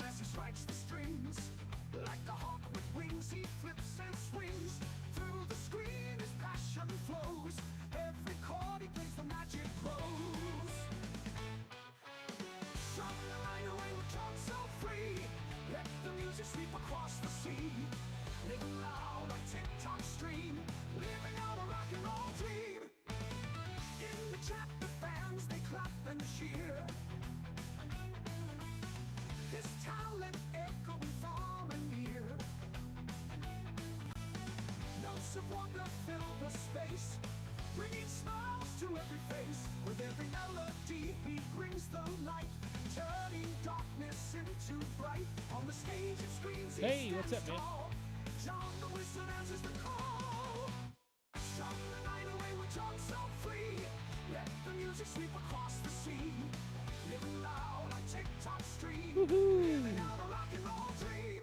as he strikes the strings. Like a hawk with wings, he flips and swings. Through the screen his passion flows. Every chord he plays the magic grows. Strum the night away with Jon so free. Let the music sweep across the sea. Living loud like TikTok stream. Living out a rock and roll dream. In the chat the fans they clap and cheer. His talent echoing far and near. Notes of wonder fill the space, bringing smiles to every face. With every melody he brings the light, turning darkness into bright. On the stage and screens he Hey, what's stands up, man? tall. Jon the Wizard answers the call. Strum the night away with Jon so free. Let the music sweep across the sea. Living loud like TikTok stream. Living out a rock and roll dream.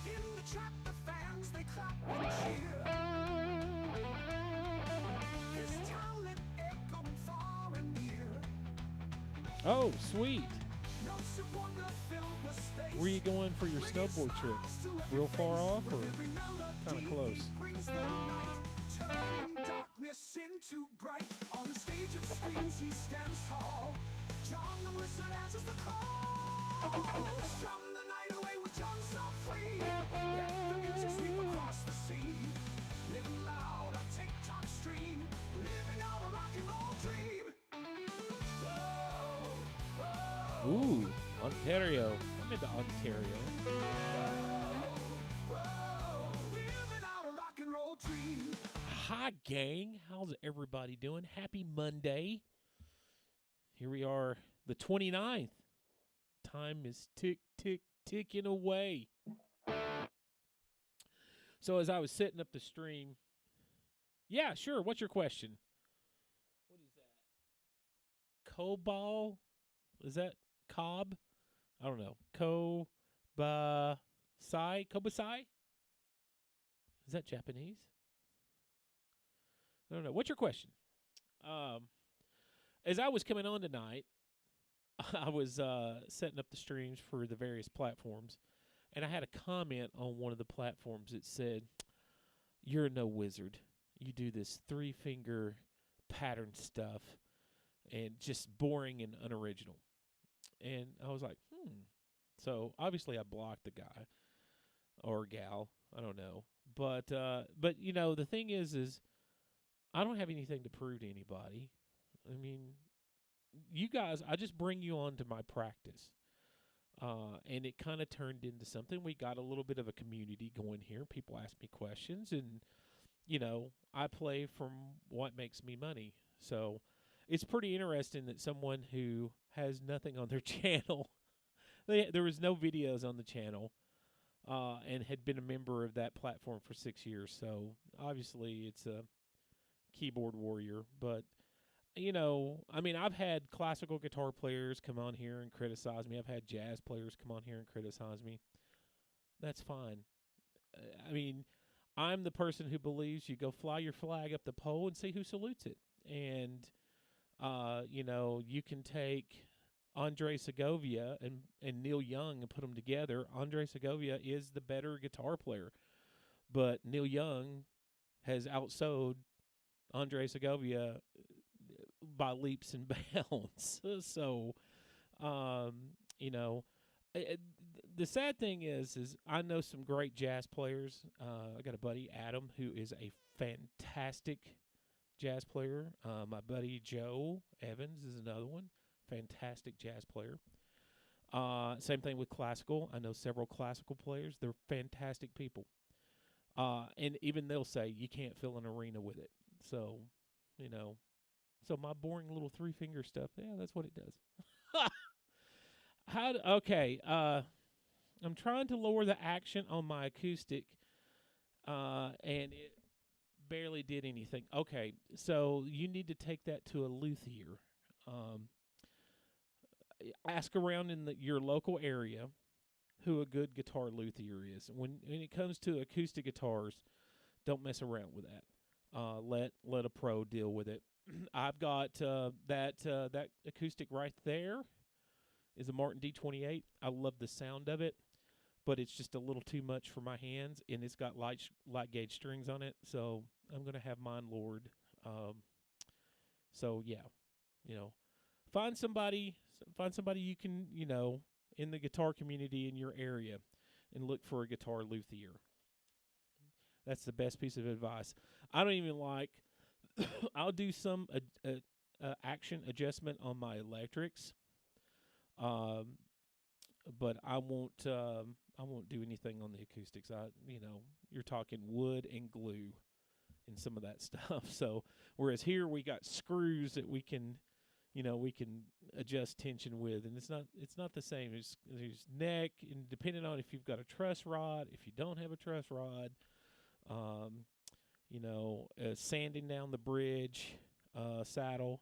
In the trap the fans they clap and cheer. His talent echoing far and near. Oh, sweet. Notes of wonder fill the space. Where you going for your snowboard trip? Real far off or kind of close? Brings the night, turning darkness into bright. On the stage of screens he stands tall. Jon the Wizard answers the call. Strum the night away with Jon so free. Let the music sweep across the sea. Living loud on TikTok stream. Living out a rock and roll dream. Whoa, whoa, Ooh, Ontario. I'm into Ontario. whoa. Living out a rock and roll dream. Hi, gang. How's everybody doing? Happy Monday. Here we are, the 29th. Time is ticking away. So as I was setting up the stream, yeah, sure. What's your question? What is that? Cobal? Is that cob? I don't know. Kobasai? Kobasai? Is that Japanese? I don't know. What's your question? As I was coming on tonight, I was setting up the streams for the various platforms, and I had a comment on one of the platforms that said, "You're no wizard. You do this 3-finger pattern stuff, and just boring and unoriginal." And I was like, So obviously I blocked the guy or gal. I don't know. But you know, the thing is I don't have anything to prove to anybody. I mean, you guys, I just bring you on to my practice. And it kind of turned into something. We got a little bit of a community going here. People ask me questions, and, you know, I play from what makes me money. So it's pretty interesting that someone who has nothing on their channel, there was no videos on the channel, and had been a member of that platform for 6 years. So obviously it's a keyboard warrior. But, you know, I mean, I've had classical guitar players come on here and criticize me. I've had jazz players come on here and criticize me. That's fine. I mean, I'm the person who believes you go fly your flag up the pole and see who salutes it. And, you know, you can take Andre Segovia and Neil Young and put them together. Andre Segovia is the better guitar player, but Neil Young has outsold Andre Segovia by leaps and bounds. So, you know, the sad thing is I know some great jazz players. I got a buddy, Adam, who is a fantastic jazz player. My buddy Joe Evans is another one, fantastic jazz player. Same thing with classical. I know several classical players. They're fantastic people. And even they'll say you can't fill an arena with it. So, you know, so my boring little 3-finger stuff, yeah, that's what it does. Okay, I'm trying to lower the action on my acoustic, and it barely did anything. Okay, so you need to take that to a luthier. Um, Ask around in your local area who a good guitar luthier is. When it comes to acoustic guitars, don't mess around with that. Let a pro deal with it. I've got that acoustic right there is a Martin D28. I love the sound of it, but it's just a little too much for my hands, and it's got light gauge strings on it, so I'm gonna have mine lowered. So yeah, you know, find somebody you can, in the guitar community in your area, and look for a guitar luthier. That's the best piece of advice. I don't even like. I'll do some action adjustment on my electrics, but I won't. I won't do anything on the acoustics. You're talking wood and glue and some of that stuff. So whereas here we got screws that we can adjust tension with, and it's not the same. There's neck, and depending on if you've got a truss rod, if you don't have a truss rod, sanding down the bridge, saddle,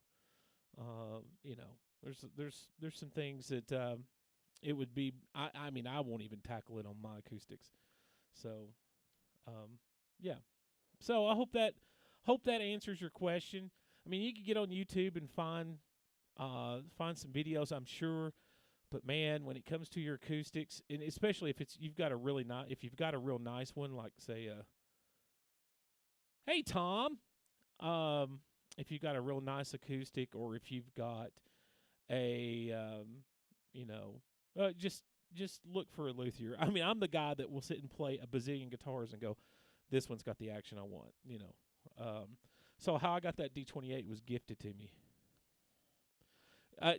there's some things that it would be. I mean, I won't even tackle it on my acoustics. So, yeah. So I hope that answers your question. I mean, you can get on YouTube and find some videos, I'm sure. But man, when it comes to your acoustics, and especially if you've got a real nice one, like say, hey Tom, if you've got a real nice acoustic, or if you've got a, just look for a luthier. I mean, I'm the guy that will sit and play a bazillion guitars and go, this one's got the action I want. So how I got that D28 was gifted to me.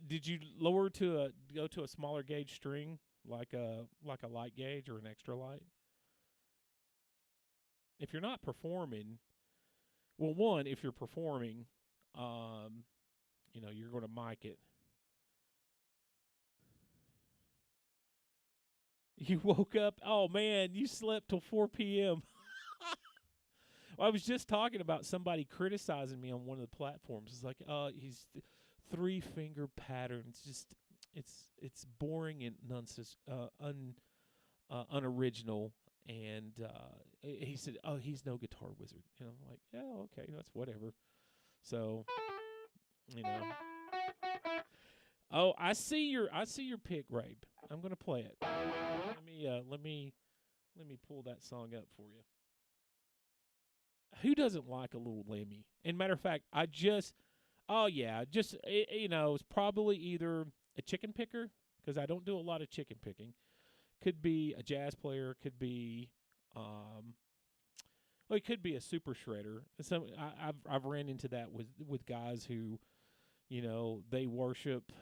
Did you go to a smaller gauge string, like a light gauge or an extra light? If you're not performing, well, if you're performing, you're going to mic it. You woke up, oh man, you slept till 4 p.m. Well, I was just talking about somebody criticizing me on one of the platforms. It's like, he's 3-finger patterns. Just it's boring and unoriginal. And he said, "Oh, he's no guitar wizard." And I'm like, "Yeah, okay, that's whatever." So, Oh, I see your pick, Rabe. I'm gonna play it. Let me pull that song up for you. Who doesn't like a little Lemmy? And matter of fact, it's probably either a chicken picker, because I don't do a lot of chicken picking. Could be a jazz player. Could be, it could be a super shredder. I've ran into that with guys who, they worship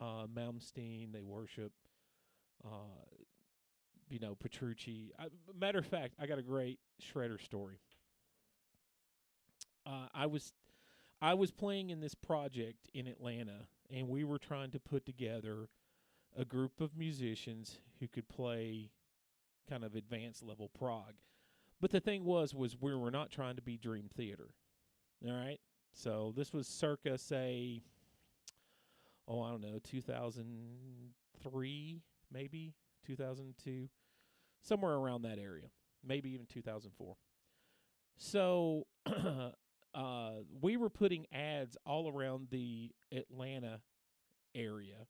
Malmsteen. They worship, Petrucci. Matter of fact, I got a great shredder story. I was playing in this project in Atlanta, and we were trying to put together a group of musicians who could play kind of advanced level prog. But the thing was we were not trying to be Dream Theater. All right? So this was circa, say, I don't know, 2003, maybe 2002, somewhere around that area, maybe even 2004. So we were putting ads all around the Atlanta area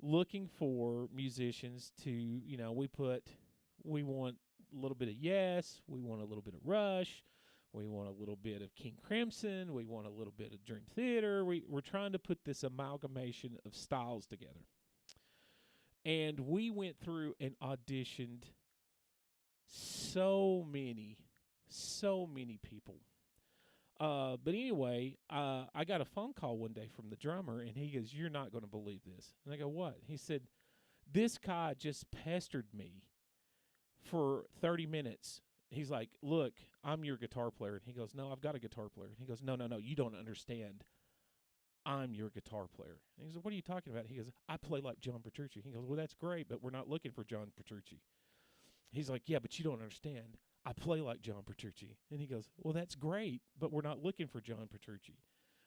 looking for musicians to, we want a little bit of Yes, we want a little bit of Rush, we want a little bit of King Crimson, we want a little bit of Dream Theater. We're trying to put this amalgamation of styles together. And we went through and auditioned so many people. But anyway, I got a phone call one day from the drummer, and he goes, "You're not going to believe this." And I go, "What?" He said, "This guy just pestered me for 30 minutes. He's like, 'Look, I'm your guitar player.'" And he goes, "No, I've got a guitar player." And he goes, No, you don't understand. I'm your guitar player." And he goes, "What are you talking about?" He goes, "I play like John Petrucci." He goes, "Well, that's great, but we're not looking for John Petrucci." He's like, "Yeah, but you don't understand. I play like John Petrucci. And he goes, well, that's great, but we're not looking for John Petrucci.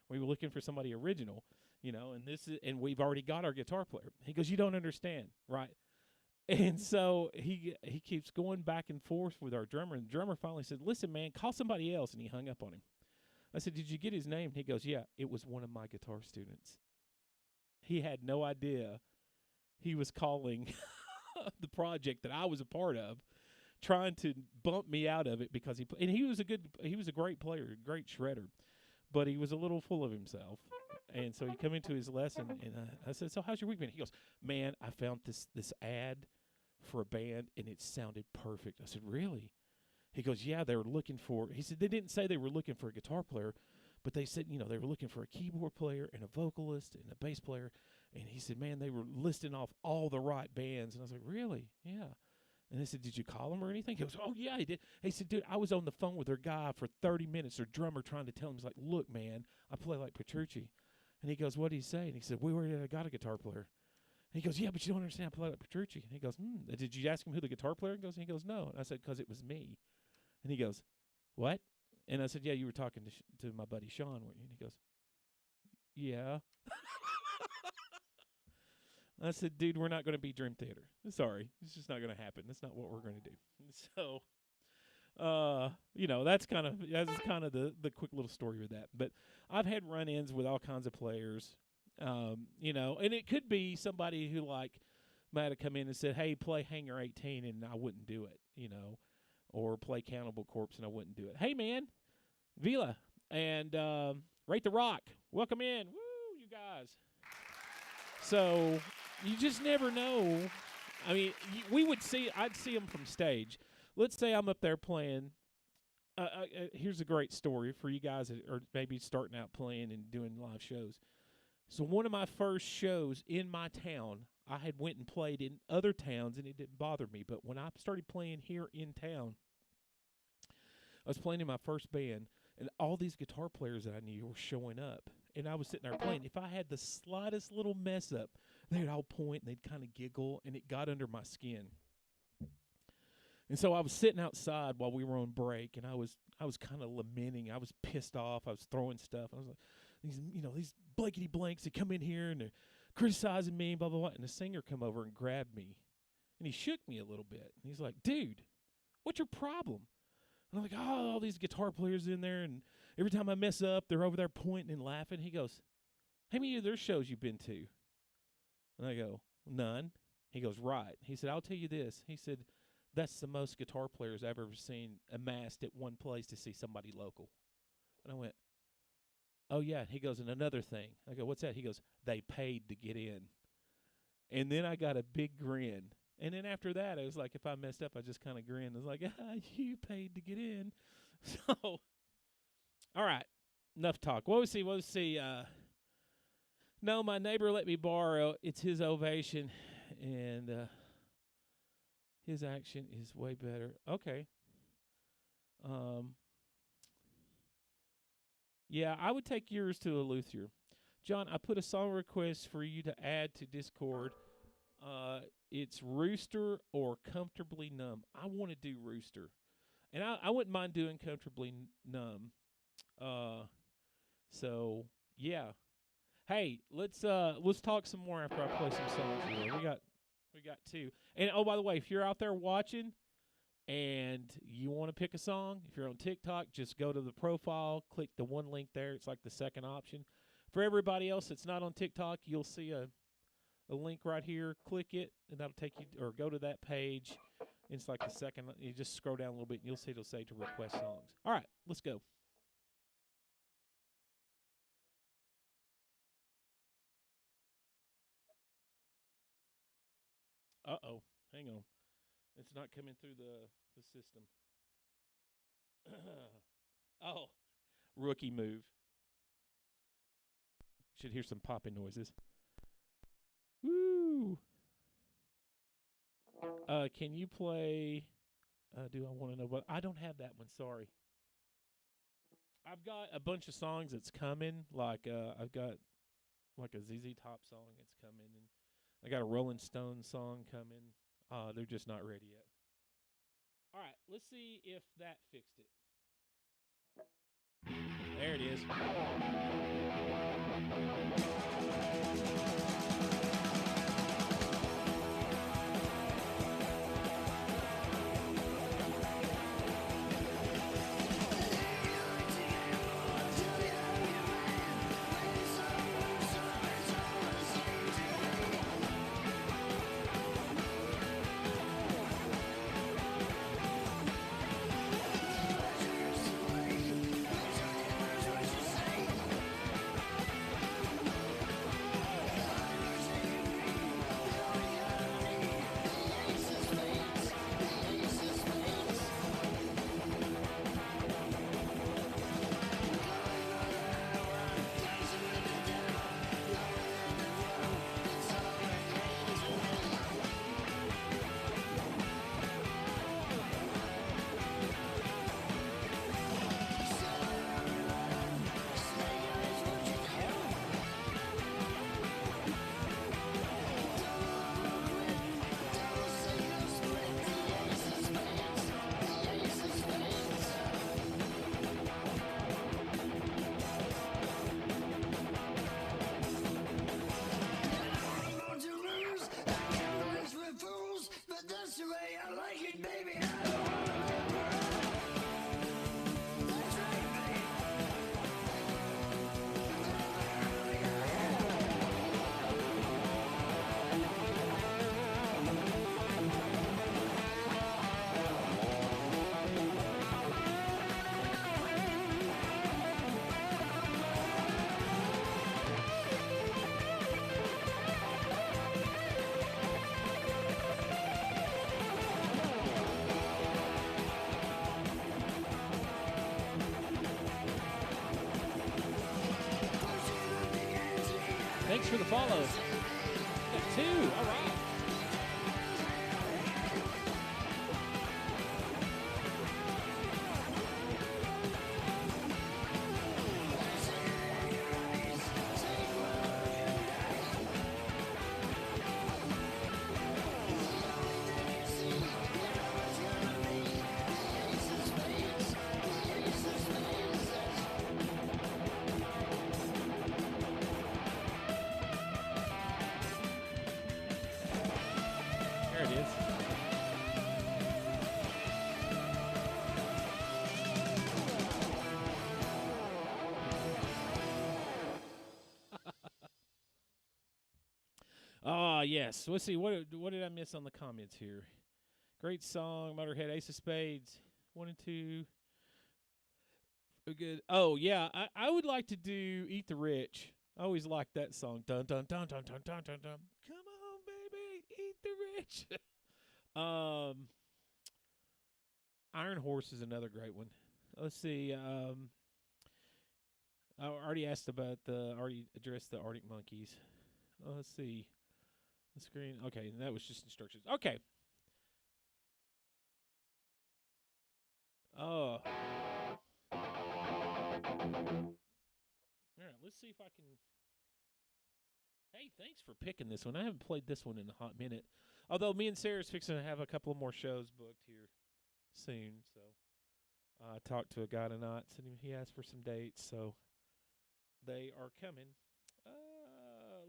We were looking for somebody original, and we've already got our guitar player. He goes, you don't understand, right? And so he keeps going back and forth with our drummer, and the drummer finally said, listen, man, call somebody else, and he hung up on him. I said, did you get his name? And he goes, yeah, it was one of my guitar students. He had no idea he was calling the project that I was a part of, trying to bump me out of it because he was a great player, great shredder, but he was a little full of himself. And so he come into his lesson, and I said, so how's your week been? He goes, man, I found this ad for a band, and it sounded perfect. I said, really? He goes, yeah, they were looking for, he said, they didn't say they were looking for a guitar player, but they said, they were looking for a keyboard player and a vocalist and a bass player. And he said, man, they were listing off all the right bands. And I was like, really? Yeah. And they said, did you call him or anything? He goes, oh, yeah, he did. He said, dude, I was on the phone with their guy for 30 minutes, their drummer, trying to tell him, he's like, look, man, I play like Petrucci. And he goes, what did he say? And he said, we already got a guitar player. And he goes, yeah, but you don't understand, I play like Petrucci. And he goes, did you ask him who the guitar player was? And he goes, no. And I said, because it was me. And he goes, what? And I said, yeah, you were talking to my buddy Sean, weren't you? And he goes, yeah. I said, dude, we're not going to be Dream Theater. Sorry. It's just not going to happen. That's not what we're going to do. So, that's kind of the quick little story with that. But I've had run-ins with all kinds of players, and it could be somebody who, might have come in and said, hey, play Hangar 18, and I wouldn't do it, or play Cannibal Corpse, and I wouldn't do it. Hey, man, Vila, and Rate the Rock. Welcome in. Woo, you guys. So you just never know. I mean, I'd see them from stage. Let's say I'm up there playing. Here's a great story for you guys that are maybe starting out playing and doing live shows. So one of my first shows in my town, I had went and played in other towns, and it didn't bother me. But when I started playing here in town, I was playing in my first band, and all these guitar players that I knew were showing up. And I was sitting there playing. If I had the slightest little mess up, they'd all point, and they'd kind of giggle, and it got under my skin. And so I was sitting outside while we were on break, and I was kind of lamenting. I was pissed off. I was throwing stuff. I was like, these blankety blanks, they come in here, and they're criticizing me, blah, blah, blah. And the singer come over and grabbed me, and he shook me a little bit. And he's like, dude, what's your problem? And I'm like, oh, all these guitar players in there, and every time I mess up, they're over there pointing and laughing. He goes, how many of their shows you been to? And I go, none. He goes, right. He said, I'll tell you this. He said, that's the most guitar players I've ever seen amassed at one place to see somebody local. And I went, oh, yeah. He goes, and another thing. I go, what's that? He goes, they paid to get in. And then I got a big grin. And then after that, it was like if I messed up, I just kind of grinned. I was like, you paid to get in. So, all right, enough talk. What was he? No, my neighbor let me borrow. It's his Ovation, and his action is way better. Okay. Yeah, I would take yours to a luthier. John, I put a song request for you to add to Discord. It's Rooster or Comfortably Numb. I want to do Rooster. And I wouldn't mind doing Comfortably Numb. So yeah. Hey, let's talk some more after I play some songs here. We got two. And oh, by the way, if you're out there watching and you want to pick a song, if you're on TikTok, just go to the profile, click the one link there. It's like the second option. For everybody else that's not on TikTok, you'll see a link right here. Click it, and that'll take you, or go to that page. It's like the second. You just scroll down a little bit, and you'll see it'll say to request songs. All right, let's go. Uh-oh, hang on. It's not coming through the system. Oh, rookie move. Should hear some popping noises. Woo! Can you play? Do I want to know? But I don't have that one. Sorry. I've got a bunch of songs that's coming. I've got like a ZZ Top song that's coming, and I got a Rolling Stone song coming. They're just not ready yet. All right, let's see if that fixed it. There it is. Thanks for the follow. Got 2. All right. There it is. Ah, yes. Let's see. What did I miss on the comments here? Great song, Motorhead, Ace of Spades, 1 and 2. Good. Oh yeah, I would like to do Eat the Rich. I always liked that song. Dun dun dun dun dun dun dun dun. Come on, baby, eat the rich. Iron Horse is another great one. Let's see. I already addressed the Arctic Monkeys. Let's see. The screen. Okay, that was just instructions. Okay. All right, let's see if I can. Hey, thanks for picking this one. I haven't played this one in a hot minute. Although me and Sarah's fixing to have a couple more shows booked here soon. So I talked to a guy tonight, and he asked for some dates. So they are coming.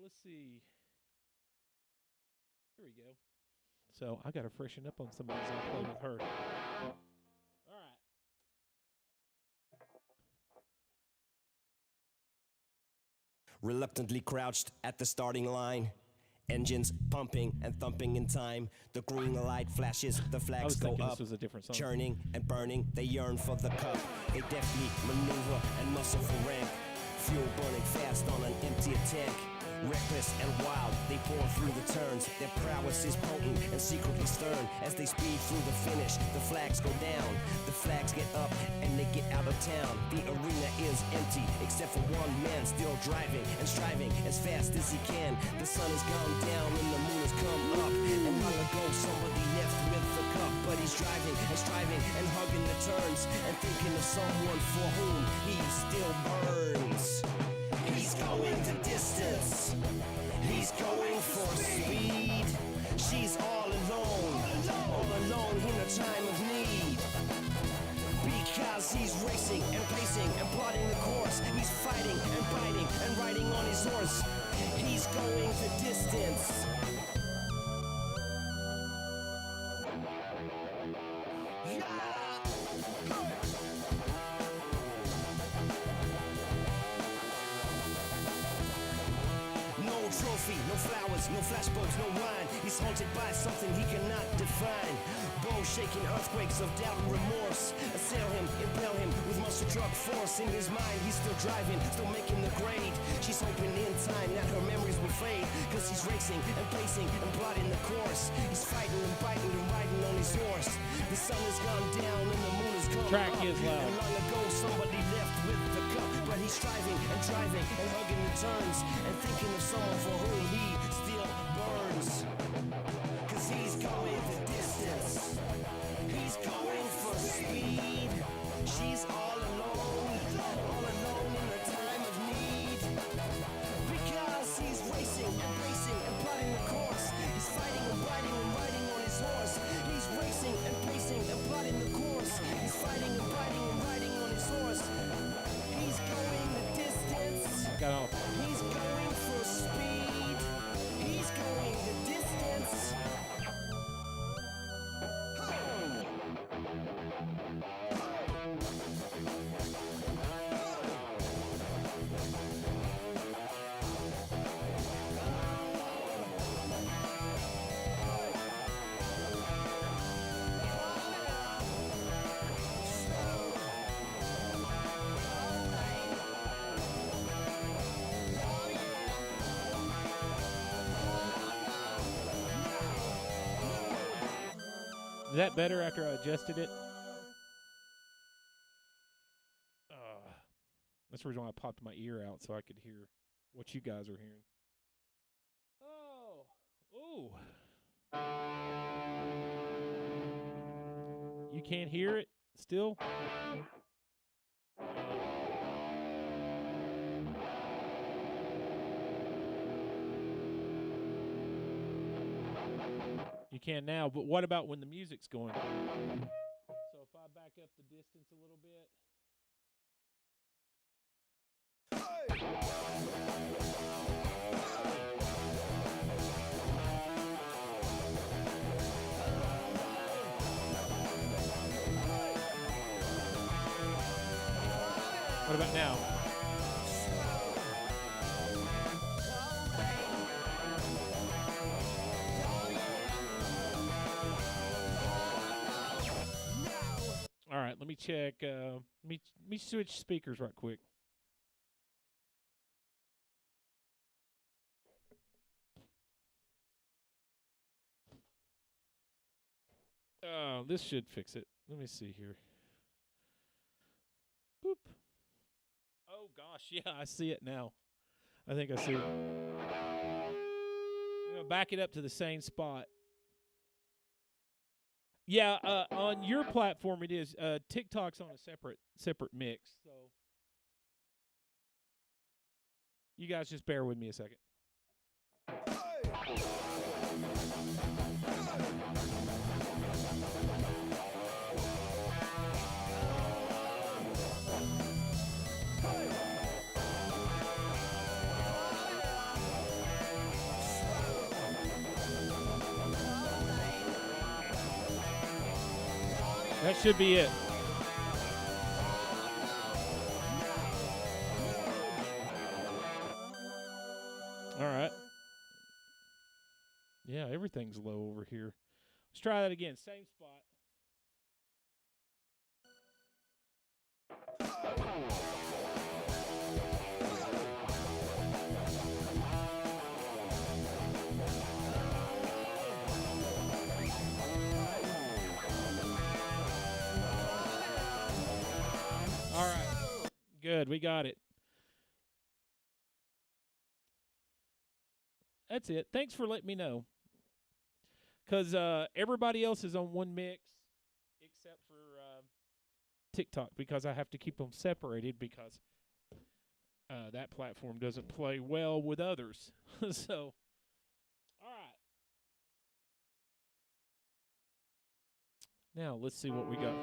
Let's see. Here we go. So I got to freshen up on some of these I'll play with her. All right. Reluctantly crouched at the starting line, engines pumping and thumping in time. The green light flashes, the I flags was go thinking up, this was a different song. churning and burning, they yearn for the cup. They deftly maneuver and muscle for rank, fuel burning fast on an empty tank. Reckless and wild, they pour through the turns. Their prowess is potent and secretly stern. As they speed through the finish, the flags go down, the flags get up, and they get out of town. The arena is empty, except for one man still driving and striving as fast as he can. The sun has gone down and the moon has come up, and long ago somebody left with the cup. But he's driving and striving and hugging the turns, and thinking of someone for whom he still burns. He's going the distance, he's going for speed. She's all alone in a time of need. racing and pacing and plotting the course. He's fighting and biting and riding on his horse. He's going the distance. No trophy, no flowers, no flashbulbs, no wine. He's haunted by something he cannot define. Bone-shaking earthquakes of doubt and remorse assail him, impel him with muscle truck force. In his mind, he's still driving, still making the grade. She's hoping in time that her memories will fade, cause he's racing and pacing and plotting the course. He's fighting and biting and riding on his horse. The sun has gone down and the moon has come Track up. is loud. And long ago somebody left with the cup, but he's striving and driving and hugging the turns and thinking of someone for whom he still burns. Cause he's going the distance. He's going for speed. She's all alone in the time of need. Because he's racing and pacing and plotting the course. He's fighting and biting and riding on his horse. He's racing and pacing and plotting the course. He's fighting and biting and riding on his horse. He's going the distance. Got off. He's going for speed. He's going the distance. Is that better after I adjusted it? That's the reason why I popped my ear out so I could hear what you guys are hearing. Oh. Ooh. You can't hear it still? You can now, but what about when the music's going? So if I back up the distance a little bit. What about now? All right, let me check. Let me switch speakers right quick. This should fix it. Let me see here. Boop. Oh gosh, yeah, I see it now. I think I see it. I'm gonna back it up to the same spot. Yeah, on your platform it is. TikTok's on a separate mix. So you guys just bear with me a second. That should be it. All right. Yeah, everything's low over here. Let's try that again. Same spot. All right. Good. We got it. That's it. Thanks for letting me know. Because everybody else is on one mix except for TikTok, because I have to keep them separated because that platform doesn't play well with others. So, all right. Now, let's see what we got.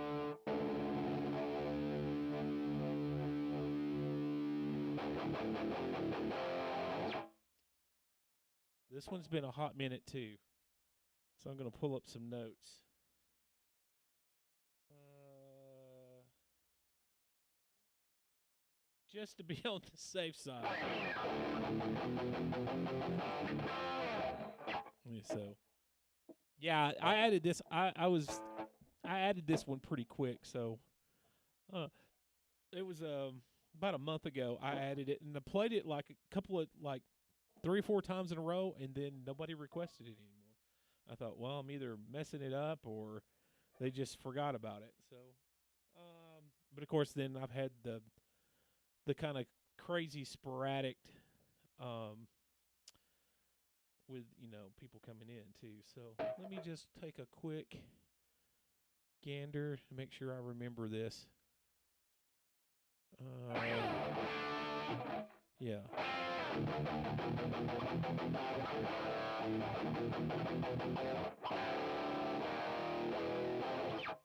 This one's been a hot minute too, so I'm going to pull up some notes. Just to be on the safe side. So, yeah, I added this. I added this one pretty quick. So, it was about a month ago. I added it and I played it like a couple of 3 or 4 times in a row, and then nobody requested it anymore. I thought, well, I'm either messing it up or they just forgot about it. So, but of course, then I've had the kind of crazy sporadic with people coming in too. So let me just take a quick gander to make sure I remember this. Yeah.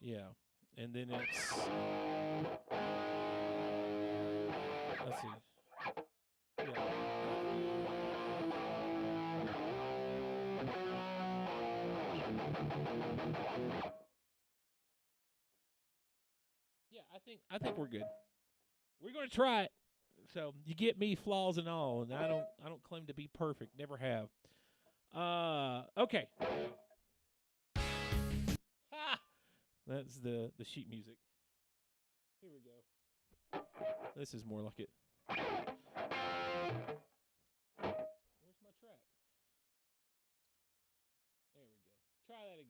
Yeah. And then it's let's see. Yeah. Yeah, I think we're good. We're going to try it. So, you get me, flaws and all, and I don't claim to be perfect, never have. Okay. Ha! That's the sheet music. Here we go. This is more like it. Where's my track? There we go. Try that again.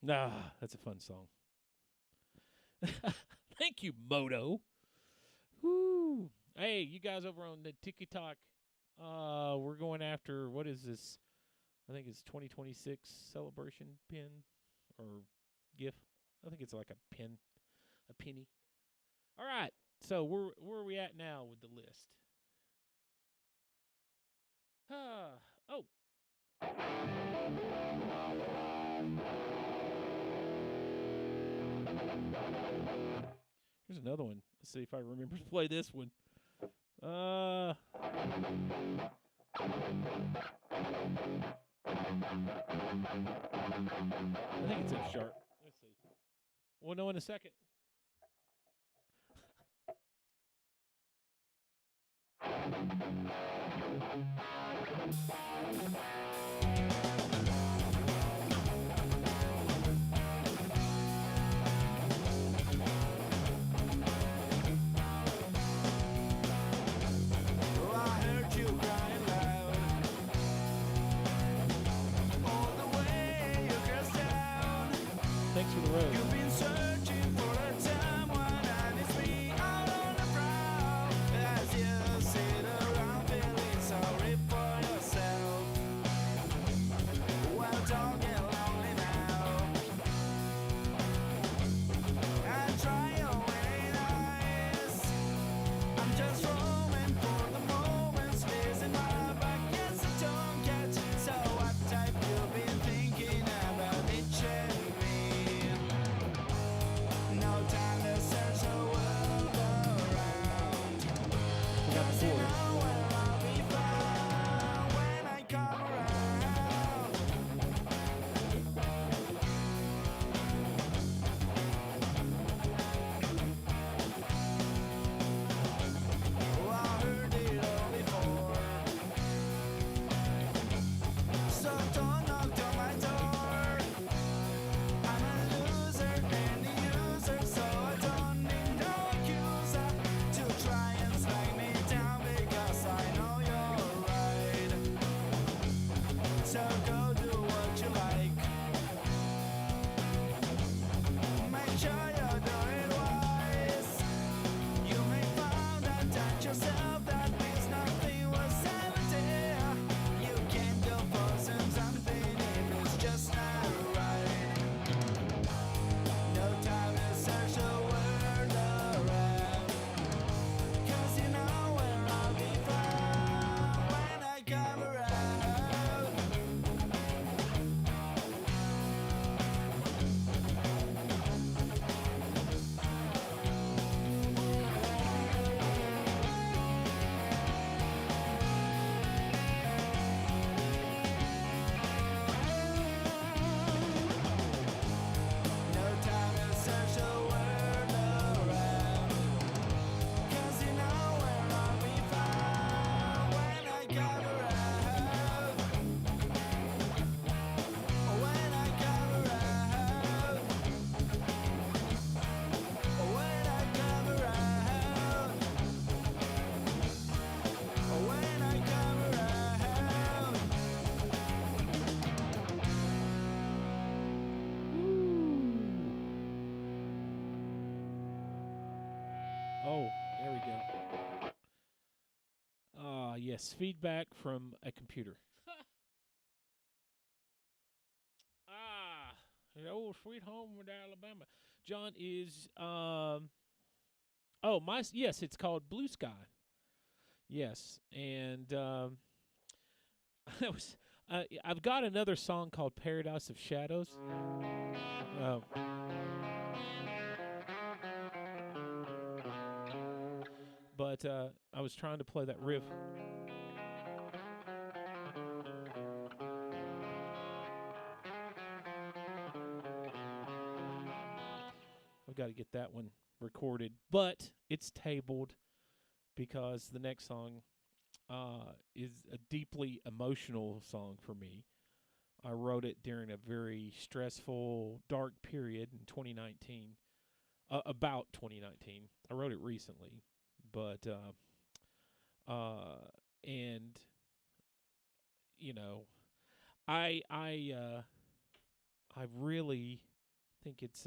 'Cause that's a fun song. Thank you, Moto. Woo. Hey, you guys over on the TikTok, we're going after, what is this? I think it's 2026 celebration pin or GIF. I think it's like a pin, a penny. All right. So where are we at now with the list? Oh. Here's another one. Let's see if I remember to play this one. I think it's F sharp. Let's see. We'll know in a second. Oh, I heard you crying loud all the way across town. Thanks for the road. You've been searching for a time when I need me out on the prowl. As you sit around feeling sorry for yourself, well, don't get lonely now. And try your way nice. I'm just roaming for the moments, losing my back. Yes, I don't catch. So what type you been thinking about each and me? No time to search the world around. We got the You chord. know where I'll be found when I come around. Oh, I heard it all before. So don't knock on my door. I'm a loser and a user, so I don't need no accuser to try and slay me down because I know you're right. So go do what you like. Make sure you do it wise. You may find out yourself that means nothing was ever there. You can't go forcing something if it's just not right. No time to search the world around. 'Cause you know where I'll be found when I come around. No time to search the world around. 'Cause you know where I'll be found when I come around. When I come around. When I come around. When I come around. Oh, there we go. Yes, feedback from a computer. The old sweet home with Alabama. John is yes, it's called Blue Sky. Yes, and that was I've got another song called Paradise of Shadows. Uh, but I was trying to play that riff. I've got to get that one recorded, but it's tabled because the next song is a deeply emotional song for me. I wrote it during a very stressful, dark period in 2019. About 2019, I wrote it recently, but and you know, I really think it's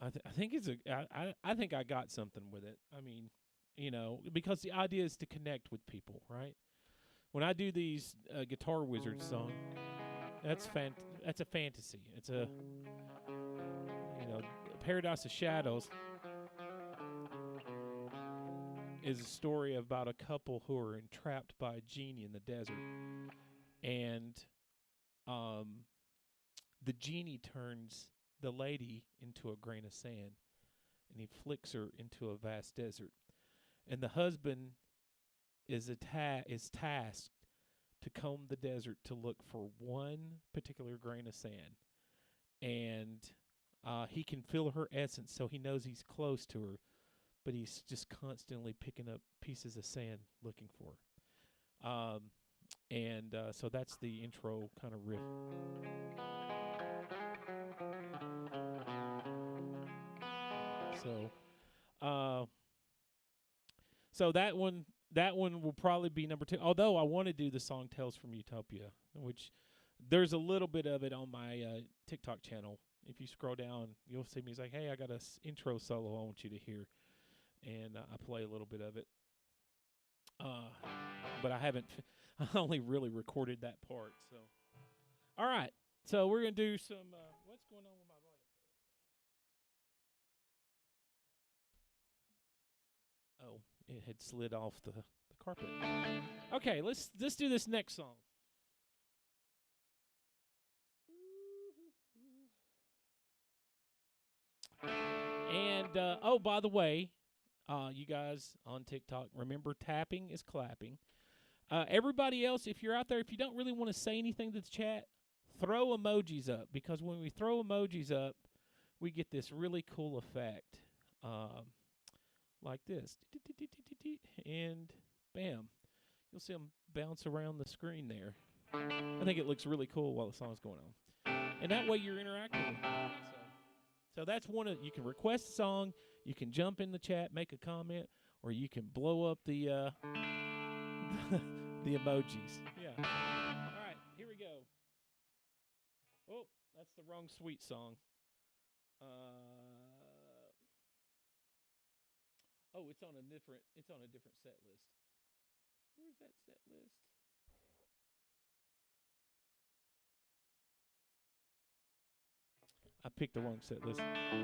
I think it's I think I got something with it. I mean, because the idea is to connect with people, right? When I do these Guitar Wizard song, that's a fantasy. It's a Paradise of Shadows is a story about a couple who are entrapped by a genie in the desert, and the genie turns the lady into a grain of sand, and he flicks her into a vast desert. And the husband is tasked to comb the desert to look for one particular grain of sand. And he can feel her essence, so he knows he's close to her, but he's just constantly picking up pieces of sand looking for her. So that's the intro kind of riff. So that one will probably be number 2. Although I want to do the song "Tales from Utopia," which there's a little bit of it on my TikTok channel. If you scroll down, you'll see me. It's like, hey, I got a intro solo I want you to hear, and I play a little bit of it. But I haven't. I only really recorded that part. So, all right. So we're gonna do some. What's going on with my volume? Oh, it had slid off the carpet. Okay, let's do this next song. And oh, by the way, you guys on TikTok, remember tapping is clapping. Everybody else, if you're out there, if you don't really want to say anything to the chat, throw emojis up, because when we throw emojis up, we get this really cool effect, like this, and bam, you'll see them bounce around the screen there. I think it looks really cool while the song's going on, and that way you're interacting with me. So that's one of, you can request a song, you can jump in the chat, make a comment, or you can blow up the the emojis. Yeah. All right, here we go. Oh, that's the wrong sweet song. Oh, it's on a different set list. Where's that set list? I picked the wrong set list. There we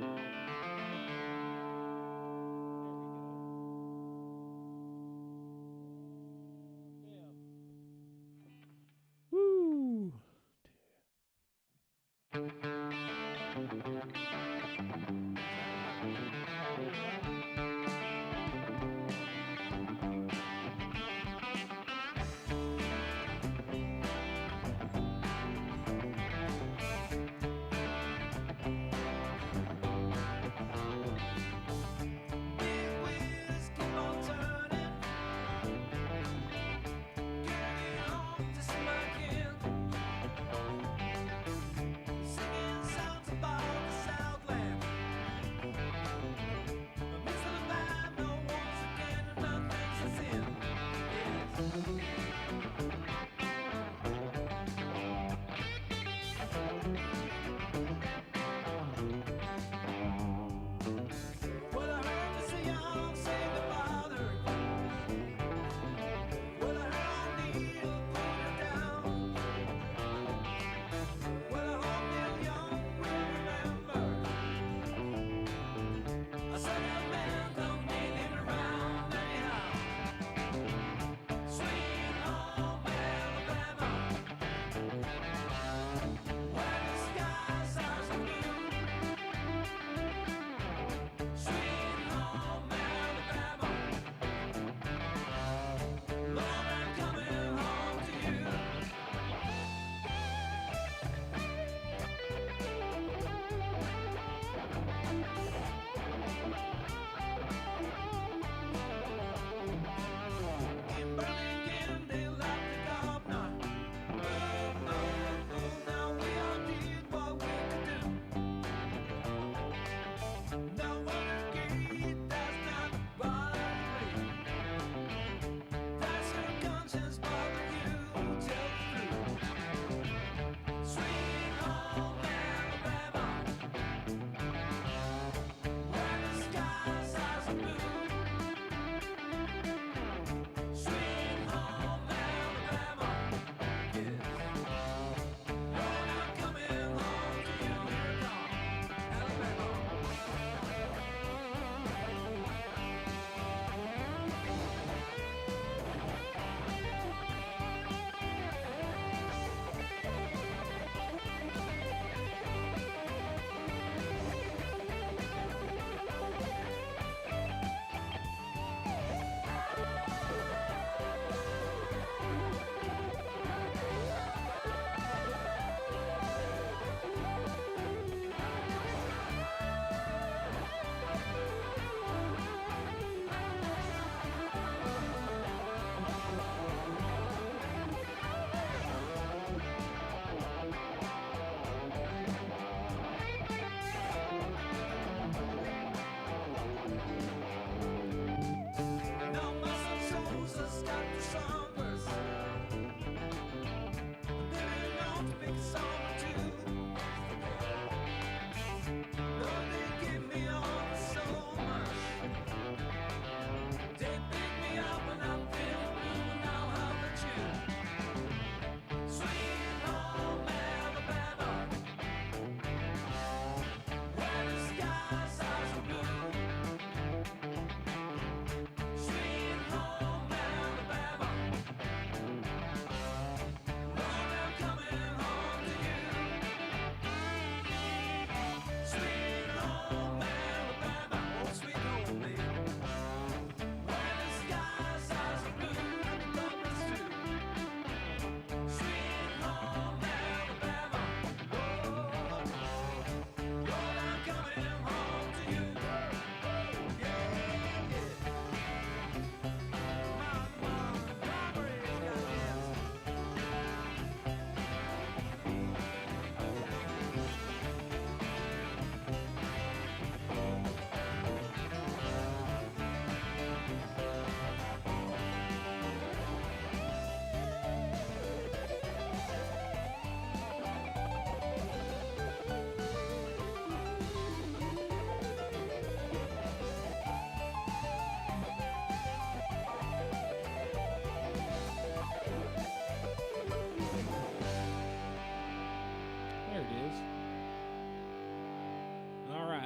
go. Woo!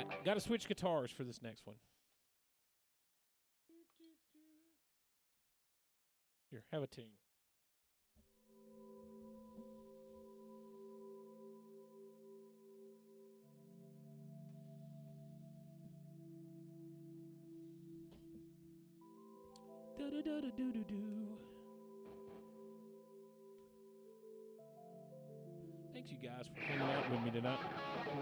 right, got to switch guitars for this next one. Here, have a tune. Do-do-do-do-do-do-do. Thanks, you guys, for hanging out with me tonight. All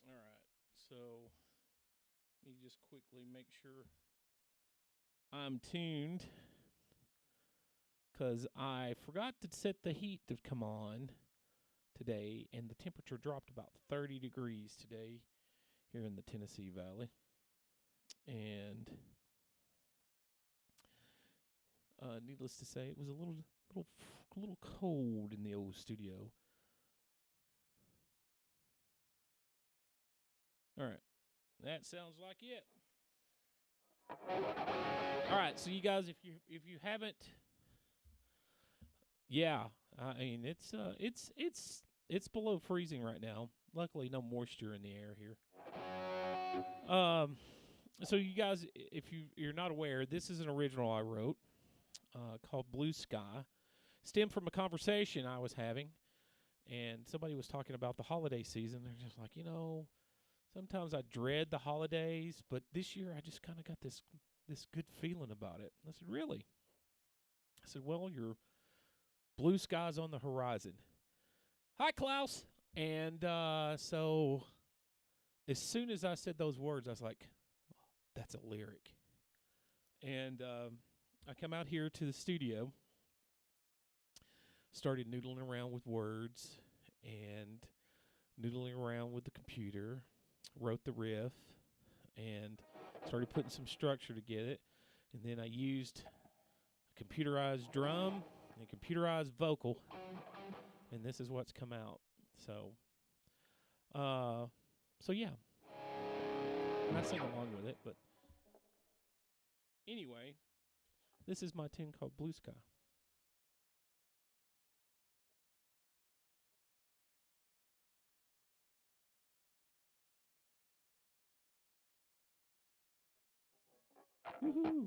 right, so let me just quickly make sure I'm tuned, because I forgot to set the heat to come on today, and the temperature dropped about 30 degrees today here in the Tennessee Valley. And needless to say, it was a little cold in the old studio. All right, that sounds like it. All right, so you guys, if you haven't, yeah, I mean it's below freezing right now. Luckily, no moisture in the air here. So you guys, if you're not aware, this is an original I wrote called Blue Sky. Stemmed from a conversation I was having, and somebody was talking about the holiday season. They're just like, sometimes I dread the holidays, but this year I just kind of got this good feeling about it. I said, really? I said, well, your blue skies on the horizon. Hi, Klaus. And so as soon as I said those words, I was like, that's a lyric. And I come out here to the studio, started noodling around with words and noodling around with the computer, wrote the riff, and started putting some structure to get it. And then I used a computerized drum and computerized vocal, and this is what's come out. So yeah. And I sing along with it, but anyway, this is my tune called Blue Sky. Woohoo!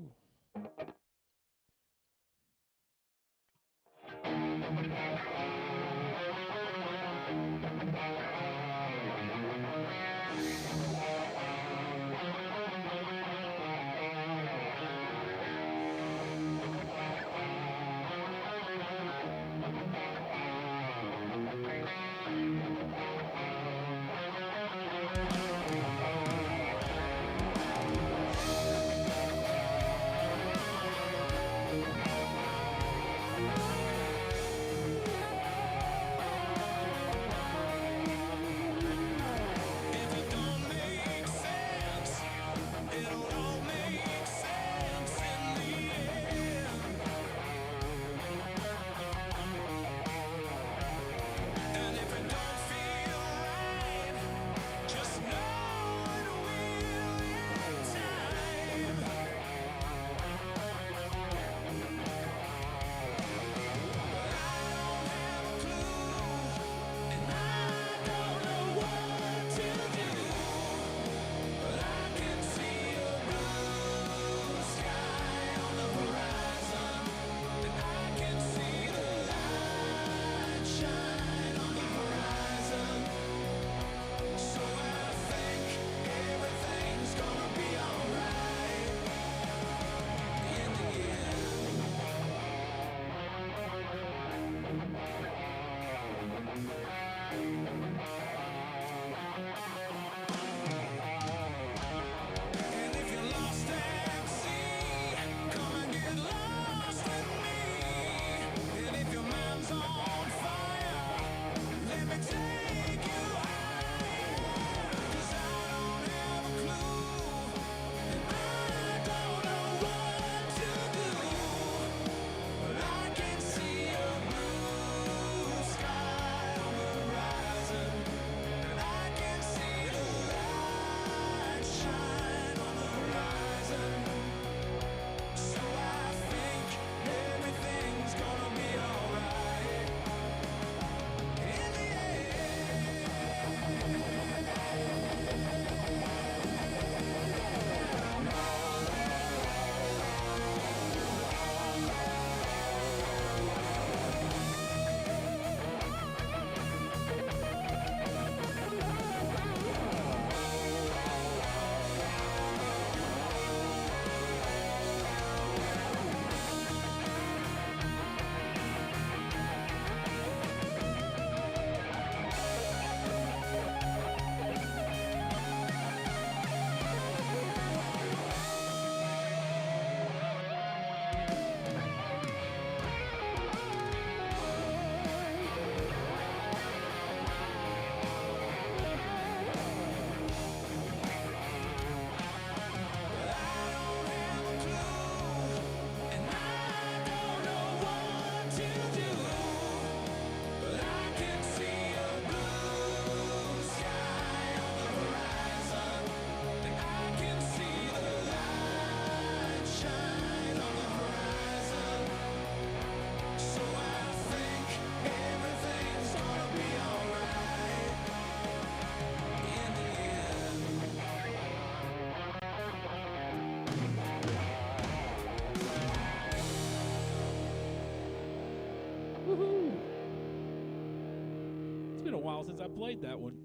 a while since I played that one.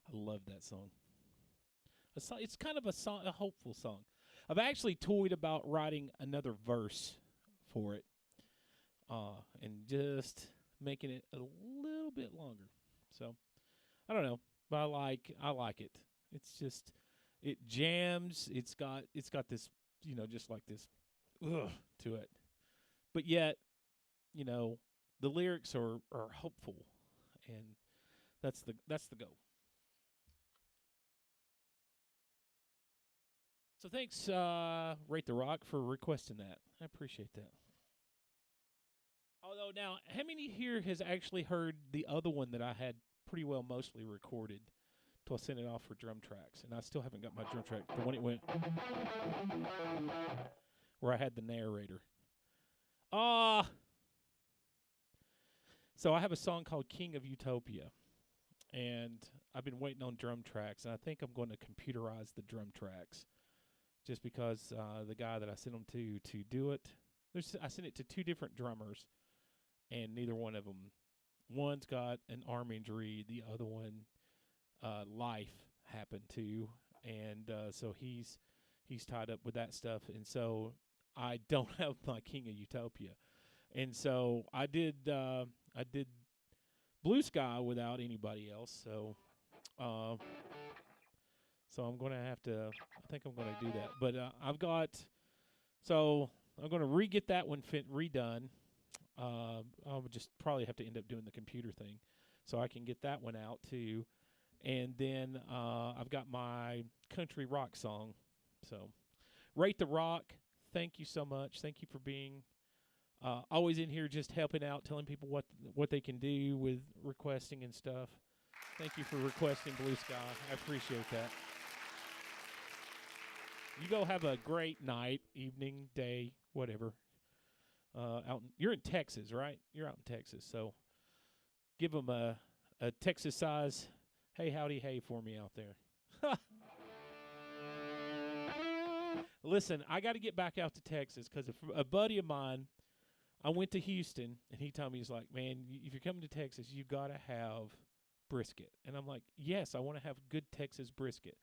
I love that song. It's kind of a hopeful song. I've actually toyed about writing another verse for it, and just making it a little bit longer. So I don't know, but I like it. It's just it jams. It's got this, just like this to it, but yet, the lyrics are hopeful, and that's the goal. So thanks, Rate the Rock, for requesting that. I appreciate that. Although now, how many here has actually heard the other one that I had pretty well mostly recorded till I sent it off for drum tracks, and I still haven't got my drum track. The one it went where I had the narrator. So I have a song called King of Utopia, and I've been waiting on drum tracks, and I think I'm going to computerize the drum tracks, just because the guy that I sent them to do it, I sent it to two different drummers, and neither one of them, one's got an arm injury, the other one life happened to, and so he's tied up with that stuff, and so I don't have my King of Utopia, and so I did Blue Sky without anybody else, so I'm going to have to, I think I'm going to do that. But I'm going to re-get that one redone. I would just probably have to end up doing the computer thing so I can get that one out too. And then I've got my country rock song. So Rate the Rock, thank you so much. Thank you for being always in here just helping out, telling people what they can do with requesting and stuff. Thank you for requesting Blue Sky. I appreciate that. You go have a great night, evening, day, whatever. You're in Texas, right? You're out in Texas, so give them a Texas size, hey, howdy, hey for me out there. Listen, I got to get back out to Texas because a buddy of mine, I went to Houston, and he told me, he's like, man, if you're coming to Texas, you got to have brisket. And I'm like, yes, I want to have good Texas brisket.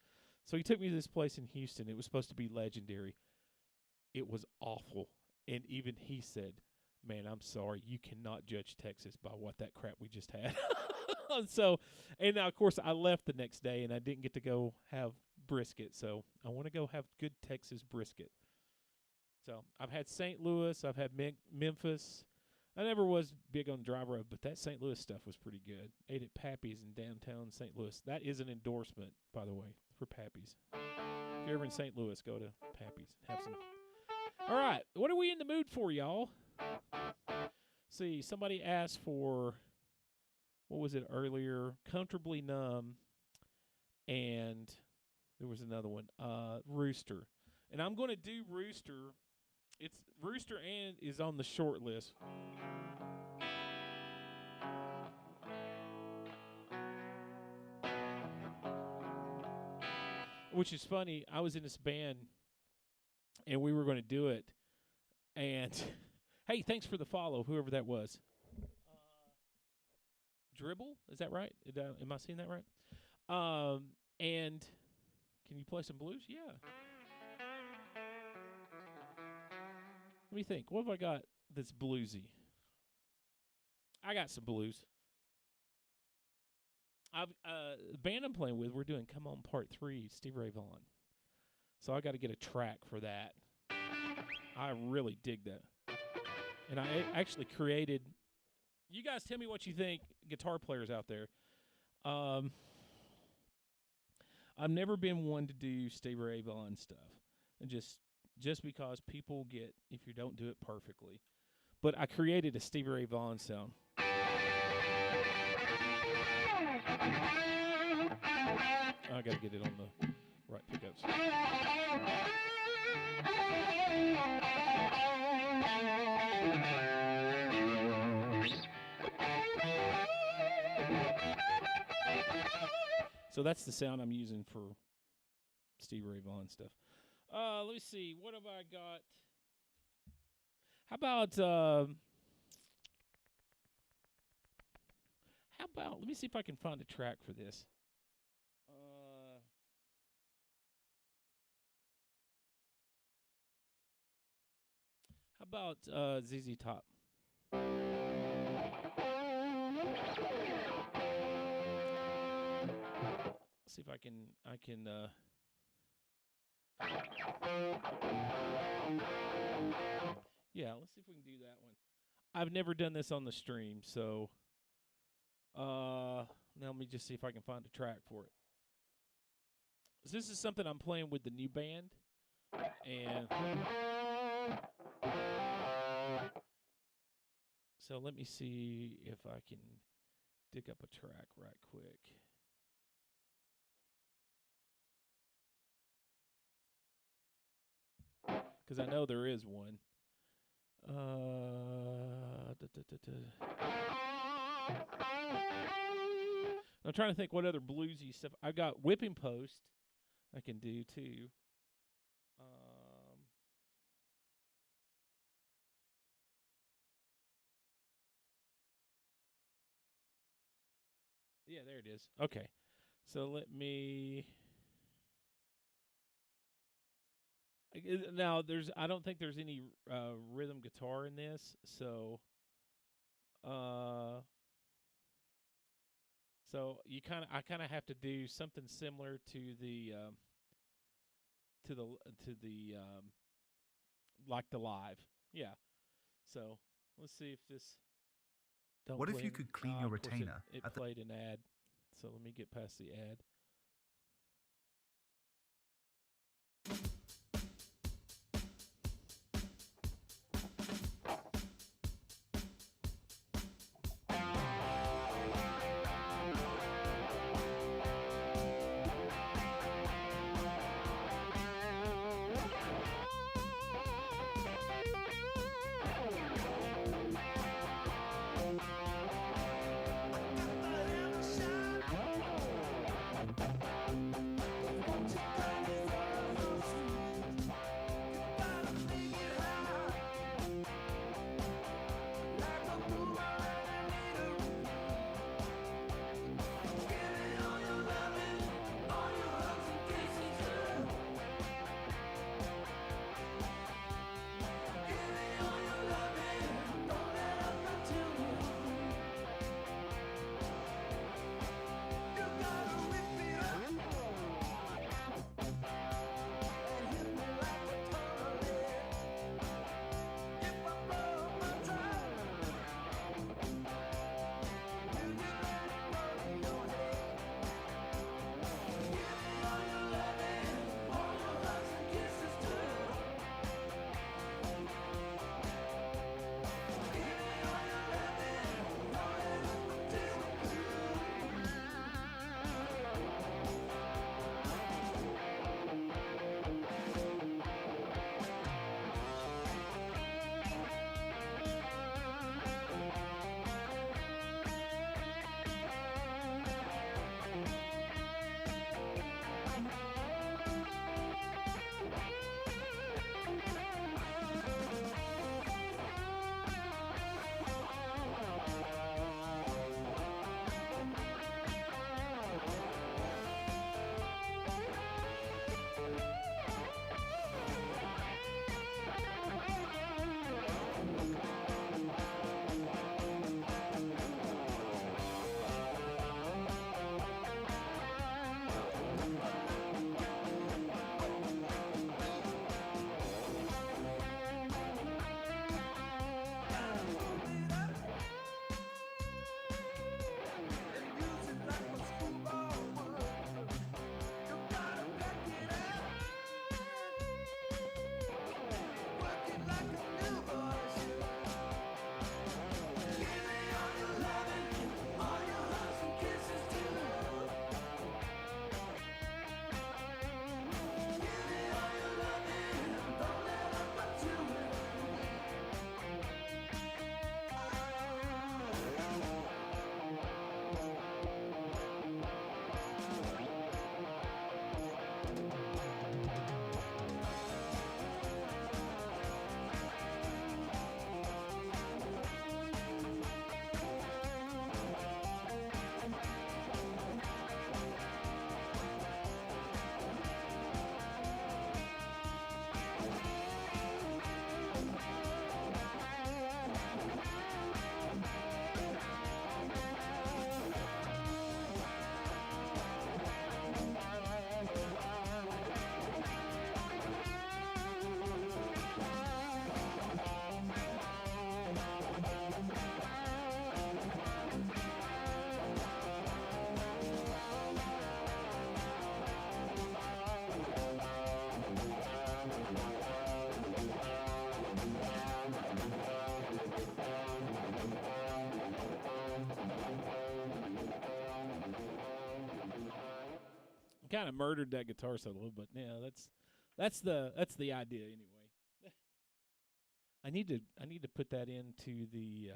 So he took me to this place in Houston. It was supposed to be legendary. It was awful. And even he said, man, I'm sorry. You cannot judge Texas by what that crap we just had. And now, of course, I left the next day, and I didn't get to go have brisket. So I want to go have good Texas brisket. So I've had St. Louis. I've had Memphis. I never was big on dry rub, but that St. Louis stuff was pretty good. Ate at Pappy's in downtown St. Louis. That is an endorsement, by the way, for Pappy's. If you're ever in St. Louis, go to Pappy's. Have some. All right, what are we in the mood for, y'all? See, somebody asked for, what was it earlier? Comfortably Numb, and there was another one, Rooster. And I'm going to do Rooster. It's Rooster and is on the short list. Which is funny. I was in this band, and we were going to do it. And, hey, thanks for the follow, whoever that was. Dribble? Is that right? Am I seeing that right? And can you play some blues? Yeah. Let me think. What have I got that's bluesy? I got some blues. The band I'm playing with, we're doing Come On Part 3, Stevie Ray Vaughan. So I got to get a track for that. I really dig that. And I actually created, you guys tell me what you think, guitar players out there. I've never been one to do Stevie Ray Vaughan stuff. And just because people get, if you don't do it perfectly. But I created a Stevie Ray Vaughan sound. I got to get it on the right pickups. So that's the sound I'm using for Stevie Ray Vaughan stuff. Let me see. What have I got? How about? Let me see if I can find a track for this. How about ZZ Top? See if I can. Yeah, let's see if we can do that one. I've never done this on the stream, so now let me just see if I can find a track for it. So this is something I'm playing with the new band, and so let me see if I can dig up a track right quick. Because I know there is one. I'm trying to think what other bluesy stuff. I got Whipping Post I can do too. Yeah, there it is. Okay. So let me... Now, I don't think there's any rhythm guitar in this, so I kind of have to do something similar to the like the live, yeah. So let's see if this. What if you could clean your retainer? It played an ad, so let me get past the ad. kind of murdered that guitar solo, but yeah, that's the idea anyway. I need to put that into the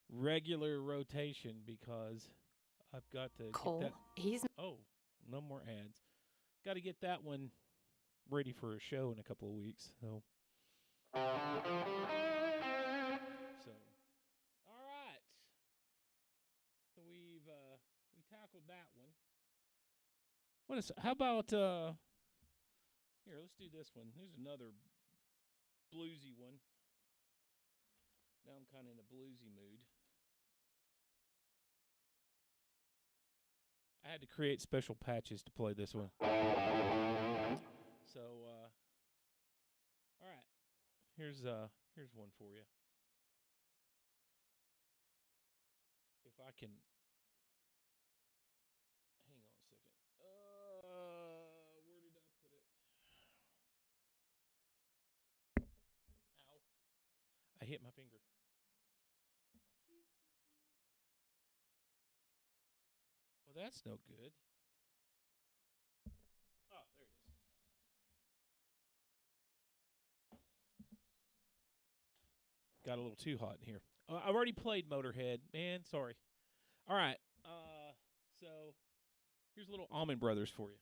regular rotation because I've got to Cole, get that. Oh, no more ads. Got to get that one ready for a show in a couple of weeks. So all right. So we tackled that one. How about here, let's do this one. Here's another bluesy one. Now I'm kind of in a bluesy mood. I had to create special patches to play this one. So all right. Here's one for you. If I can hang on a second. Where did I put it? Ow. I hit my finger. Well, that's no good. Oh, there it is. Got a little too hot in here. I've already played Motorhead. Man, sorry. All right. So here's a little Allman Brothers for you.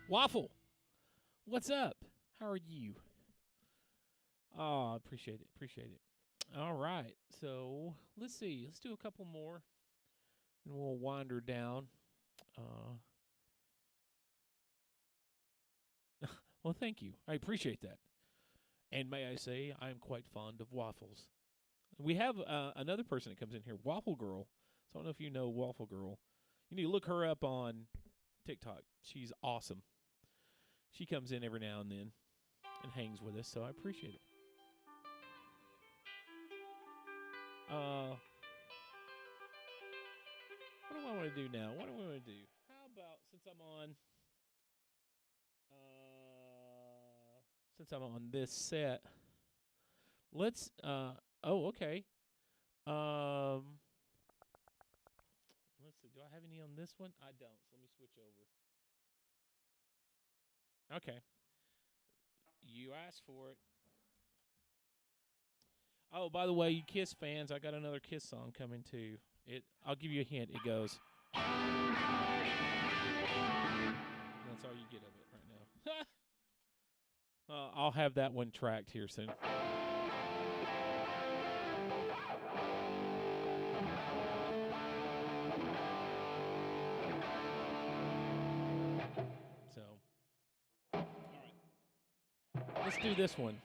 Waffle, what's up? How are you? Oh, I appreciate it. Appreciate it. All right. So let's see. Let's do a couple more, and we'll wander down. Well, thank you. I appreciate that. And may I say, I am quite fond of waffles. We have another person that comes in here, Waffle Girl. So I don't know if you know Waffle Girl. You need to look her up on TikTok. She's awesome. She comes in every now and then and hangs with us, so I appreciate it. What do I want to do now? What do I want to do? How about since I'm on this set, let's okay. Let's see. Do I have any on this one? I don't. So let me switch over. Okay. You asked for it. Oh, by the way, you Kiss fans, I got another Kiss song coming too. I'll give you a hint. It goes. That's all you get of it right now. I'll have that one tracked here soon. So, all right. Let's do this one.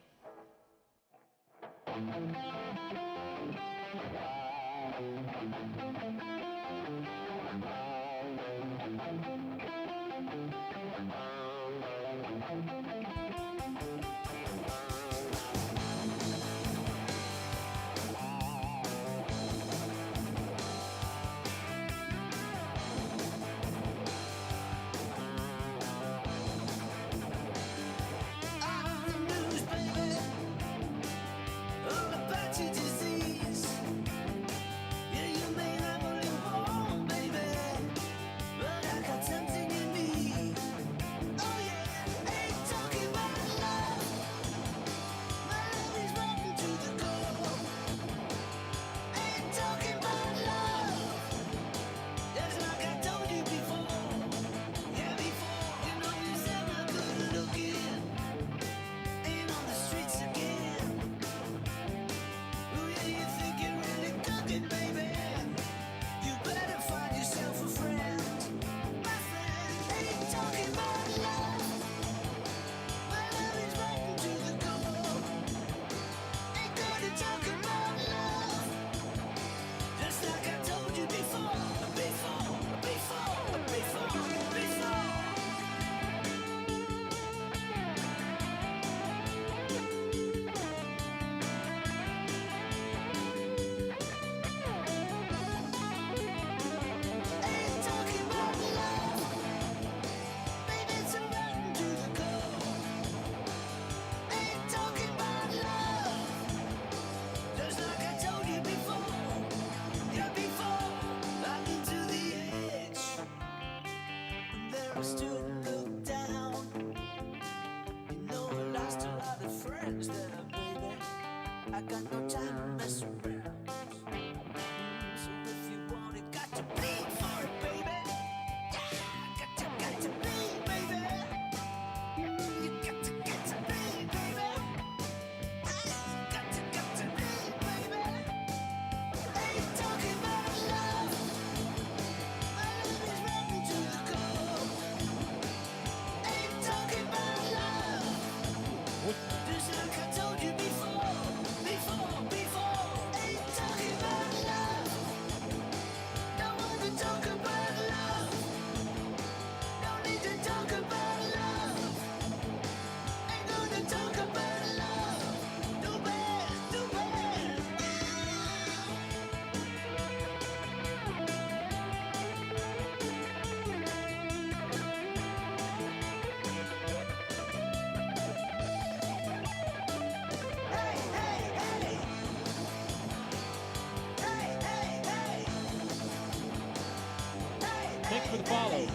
Thanks for the follow.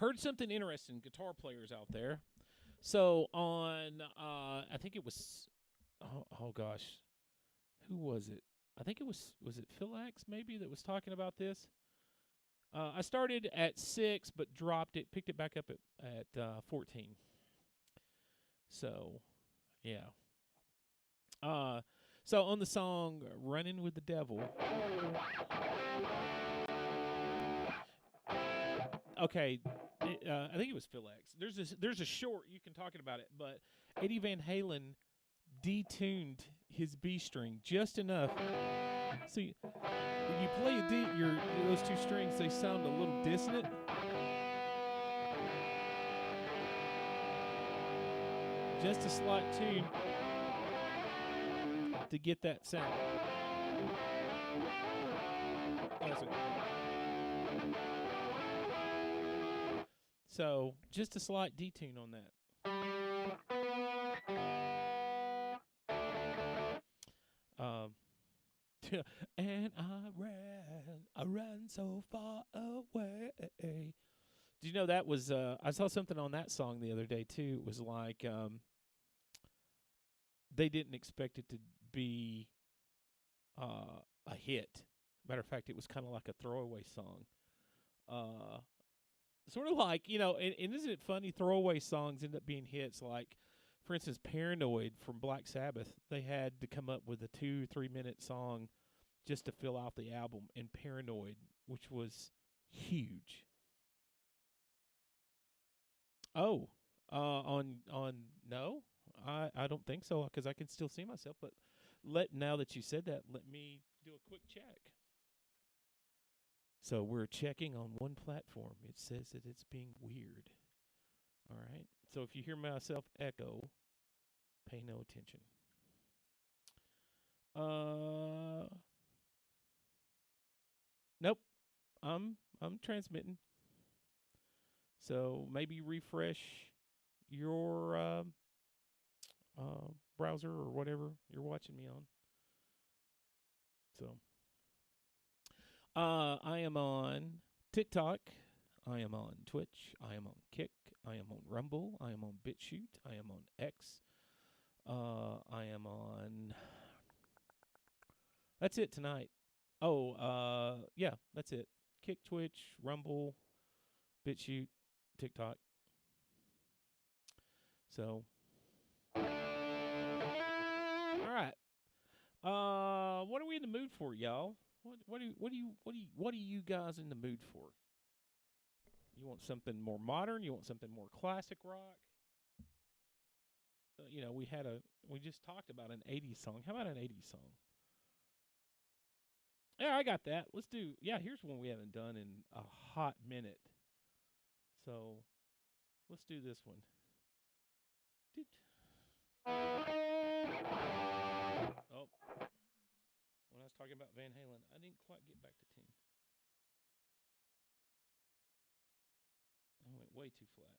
heard something interesting, guitar players out there. So on, I think it was, oh gosh, who was it? I think it was it Phil X maybe that was talking about this? I started at 6, but dropped it, picked it back up at 14. So, yeah. So on the song "Running with the Devil." Okay, I think it was Phil X. There's a short you can talk about it, but Eddie Van Halen detuned his B string just enough. See, when you play those two strings, they sound a little dissonant. Just a slight tune to get that sound. So, just a slight detune on that. And I ran so far away. Did you know that was, I saw something on that song the other day, too. It was like, they didn't expect it to be a hit. Matter of fact, it was kind of like a throwaway song. Sort of like, and isn't it funny, throwaway songs end up being hits. Like, for instance, Paranoid from Black Sabbath, they had to come up with a 2-3 minute song just to fill out the album, and Paranoid, which was huge. Oh, no, I don't think so, because I can still see myself. But now that you said that, let me do a quick check. So we're checking on one platform. It says that it's being weird. All right. So if you hear myself echo, pay no attention. Nope. I'm transmitting. So maybe refresh your browser or whatever you're watching me on. So I am on TikTok. I am on Twitch. I am on Kick. I am on Rumble. I am on BitChute. I am on X. I am on... That's it tonight. Oh, yeah, that's it. Kick, Twitch, Rumble, BitChute, TikTok. So, all right. What are we in the mood for, y'all? What are you guys in the mood for? You want something more modern? You want something more classic rock? So, we just talked about an 80s song. How about an 80s song? Yeah, I got that. Let's do, here's one we haven't done in a hot minute. So, let's do this one. Oh. When I was talking about Van Halen, I didn't quite get back to tune. I went way too flat.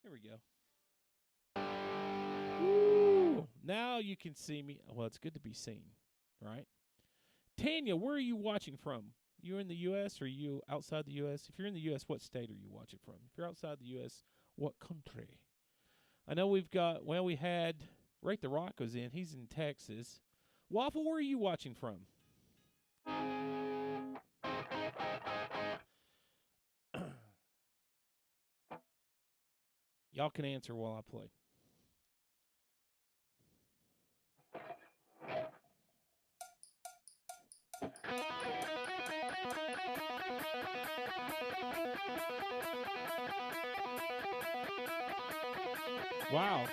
Here we go. Woo! Now you can see me. Well, it's good to be seen, right? Tanya, where are you watching from? You in the U.S. or are you outside the U.S.? If you're in the U.S., what state are you watching from? If you're outside the U.S., what country? I know we had Rate the Rock was in. He's in Texas. Waffle, where are you watching from? Y'all can answer while I play. Wow.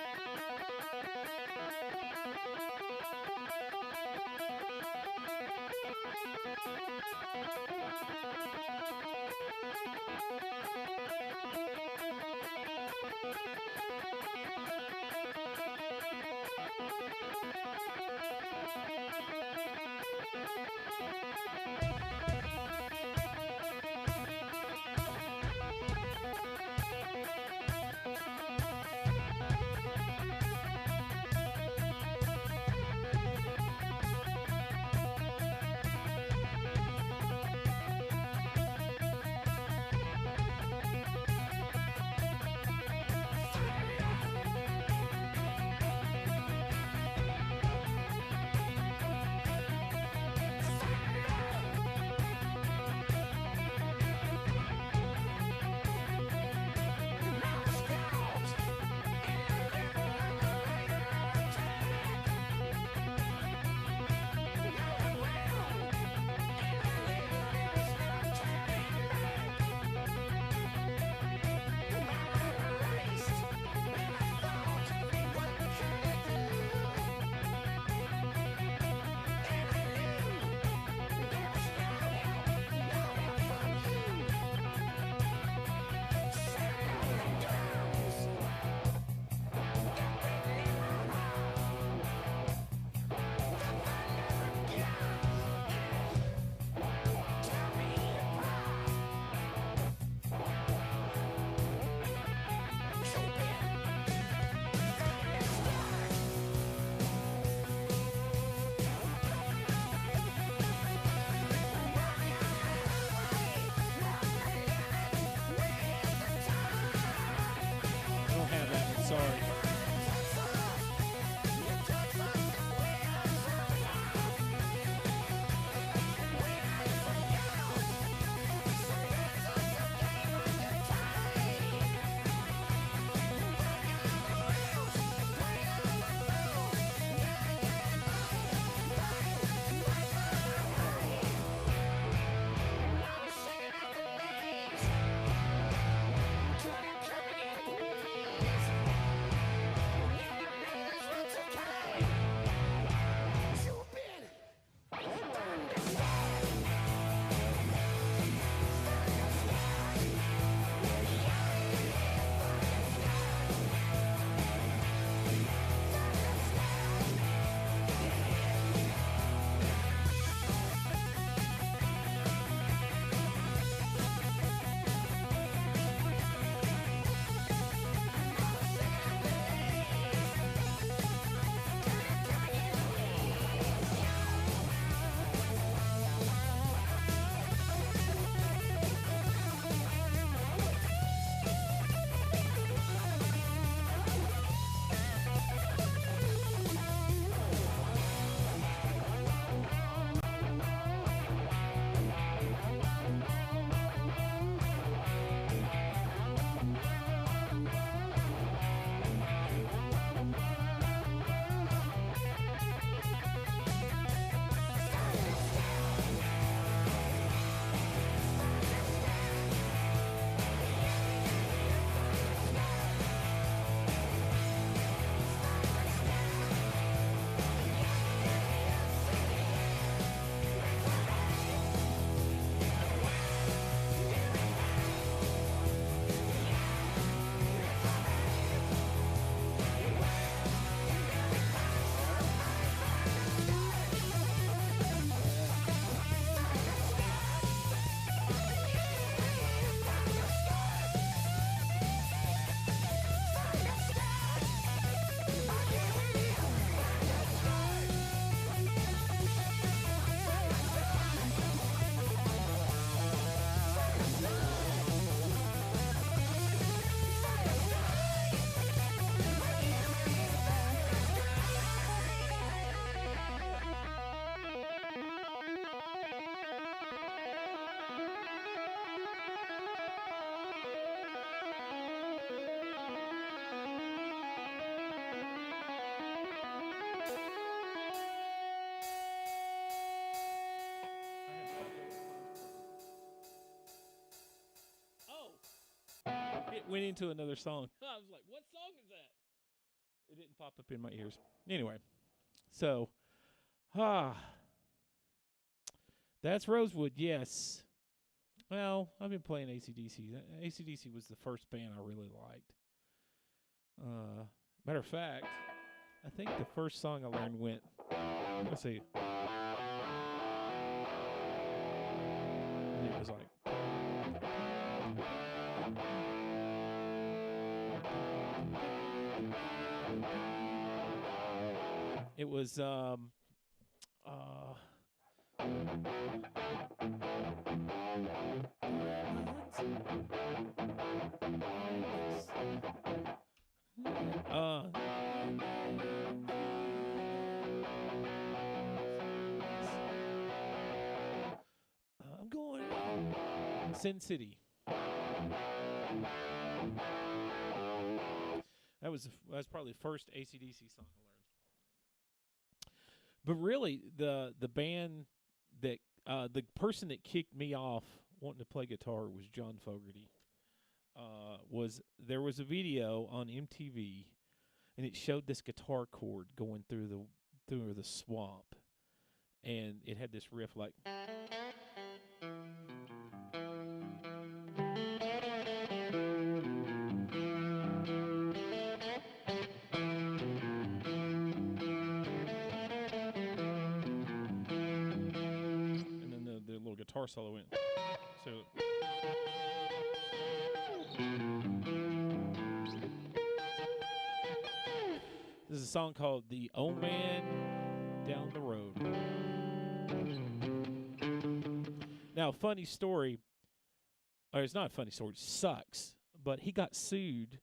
went into another song. I was like, what song is that? It didn't pop up in my ears. Anyway, so, that's Rosewood, yes. Well, I've been playing AC/DC. AC/DC was the first band I really liked. Matter of fact, I think the first song I learned went, let's see. And it was like, it was, I'm going Sin City. That was probably the first AC/DC song I learned. But really, the band that the person that kicked me off wanting to play guitar was John Fogerty. There was a video on MTV, and it showed this guitar chord going through the swamp, and it had this riff like. And then the little guitar solo went. So. This is a song called The Old Man Down the Road. Now, funny story, or it's not a funny story, it sucks, but he got sued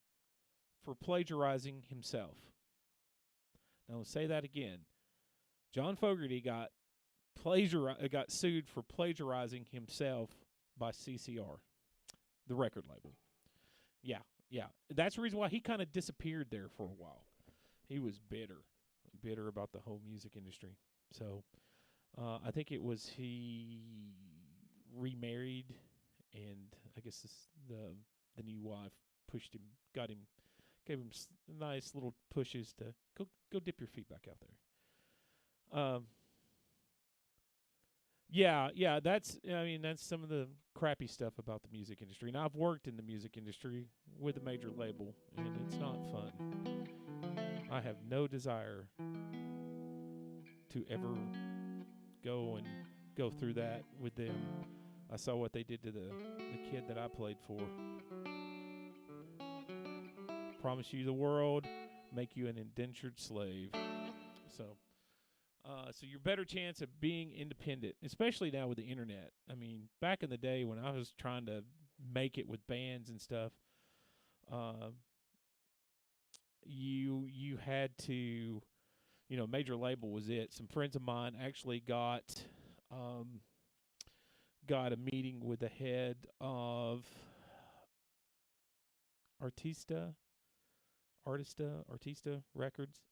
for plagiarizing himself. Now, I'll say that again. John Fogerty got sued for plagiarizing himself by CCR, the record label. Yeah. That's the reason why he kind of disappeared there for a while. He was bitter about the whole music industry. So I think it was he remarried, and I guess the new wife pushed him, gave him nice little pushes to go dip your feet back out there. Yeah, that's some of the crappy stuff about the music industry. Now, I've worked in the music industry with a major label, and it's not fun. I have no desire to ever go through that with them. I saw what they did to the kid that I played for. Promise you the world, make you an indentured slave. So your better chance of being independent, especially now with the internet. I mean, back in the day when I was trying to make it with bands and stuff, you had to, major label was it. Some friends of mine actually got a meeting with the head of Artista Records.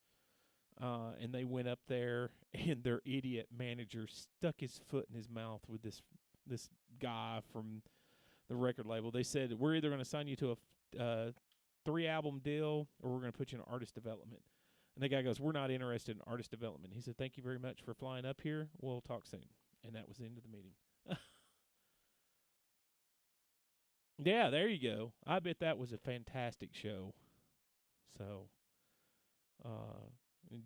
And they went up there, and their idiot manager stuck his foot in his mouth with this guy from the record label. They said, we're either going to sign you to a 3-album deal, or we're going to put you in artist development. And the guy goes, we're not interested in artist development. He said, thank you very much for flying up here. We'll talk soon. And that was the end of the meeting. Yeah, there you go. I bet that was a fantastic show. So,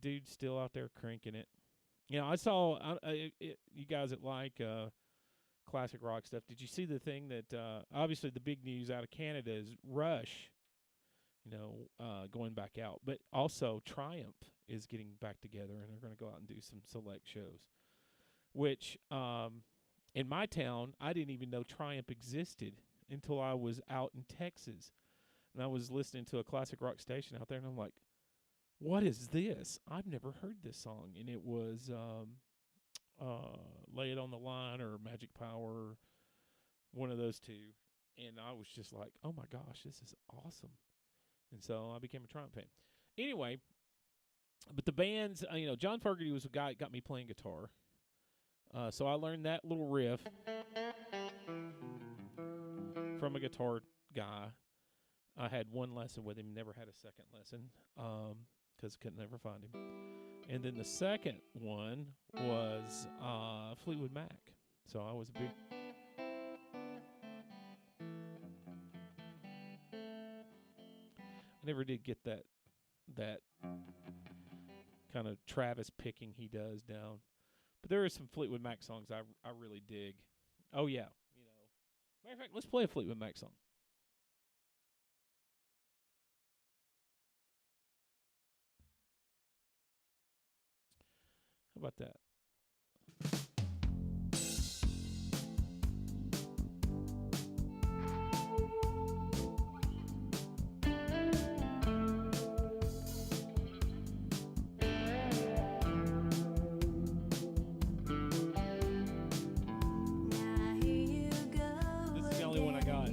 dude's still out there cranking it. I saw you guys that like classic rock stuff. Did you see the thing that obviously the big news out of Canada is Rush, going back out, but also Triumph is getting back together, and they're going to go out and do some select shows. Which in my town, I didn't even know Triumph existed until I was out in Texas, and I was listening to a classic rock station out there, and I'm like, what is this? I've never heard this song. And it was Lay It on the Line or Magic Power, one of those two. And I was just like, oh my gosh, this is awesome. And so I became a Triumph fan. Anyway, but the bands, John Fogerty was the guy that got me playing guitar. So I learned that little riff from a guitar guy. I had one lesson with him, never had a second lesson because couldn't ever find him. And then the second one was Fleetwood Mac. So I was a big... I never did get that kind of Travis picking he does down. But there are some Fleetwood Mac songs I really dig. Oh, yeah. Matter of fact, let's play a Fleetwood Mac song. How about that? This is the only one I got.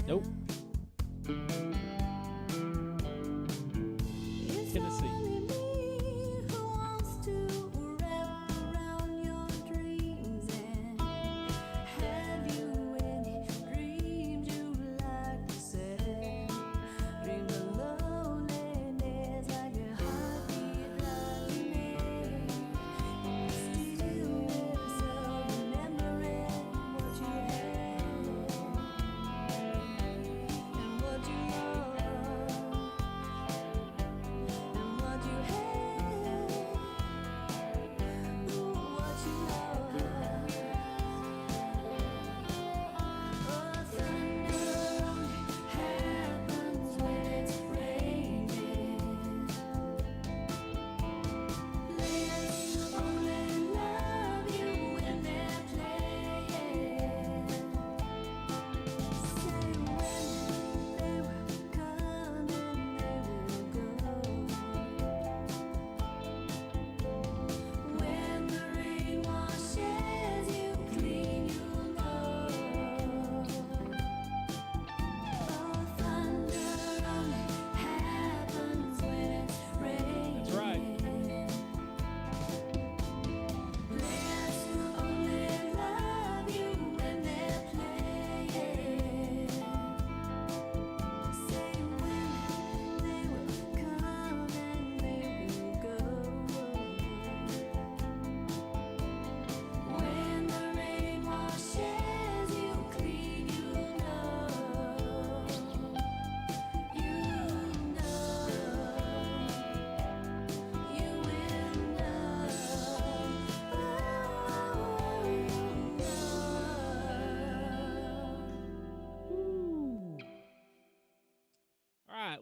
Nope. Tennessee.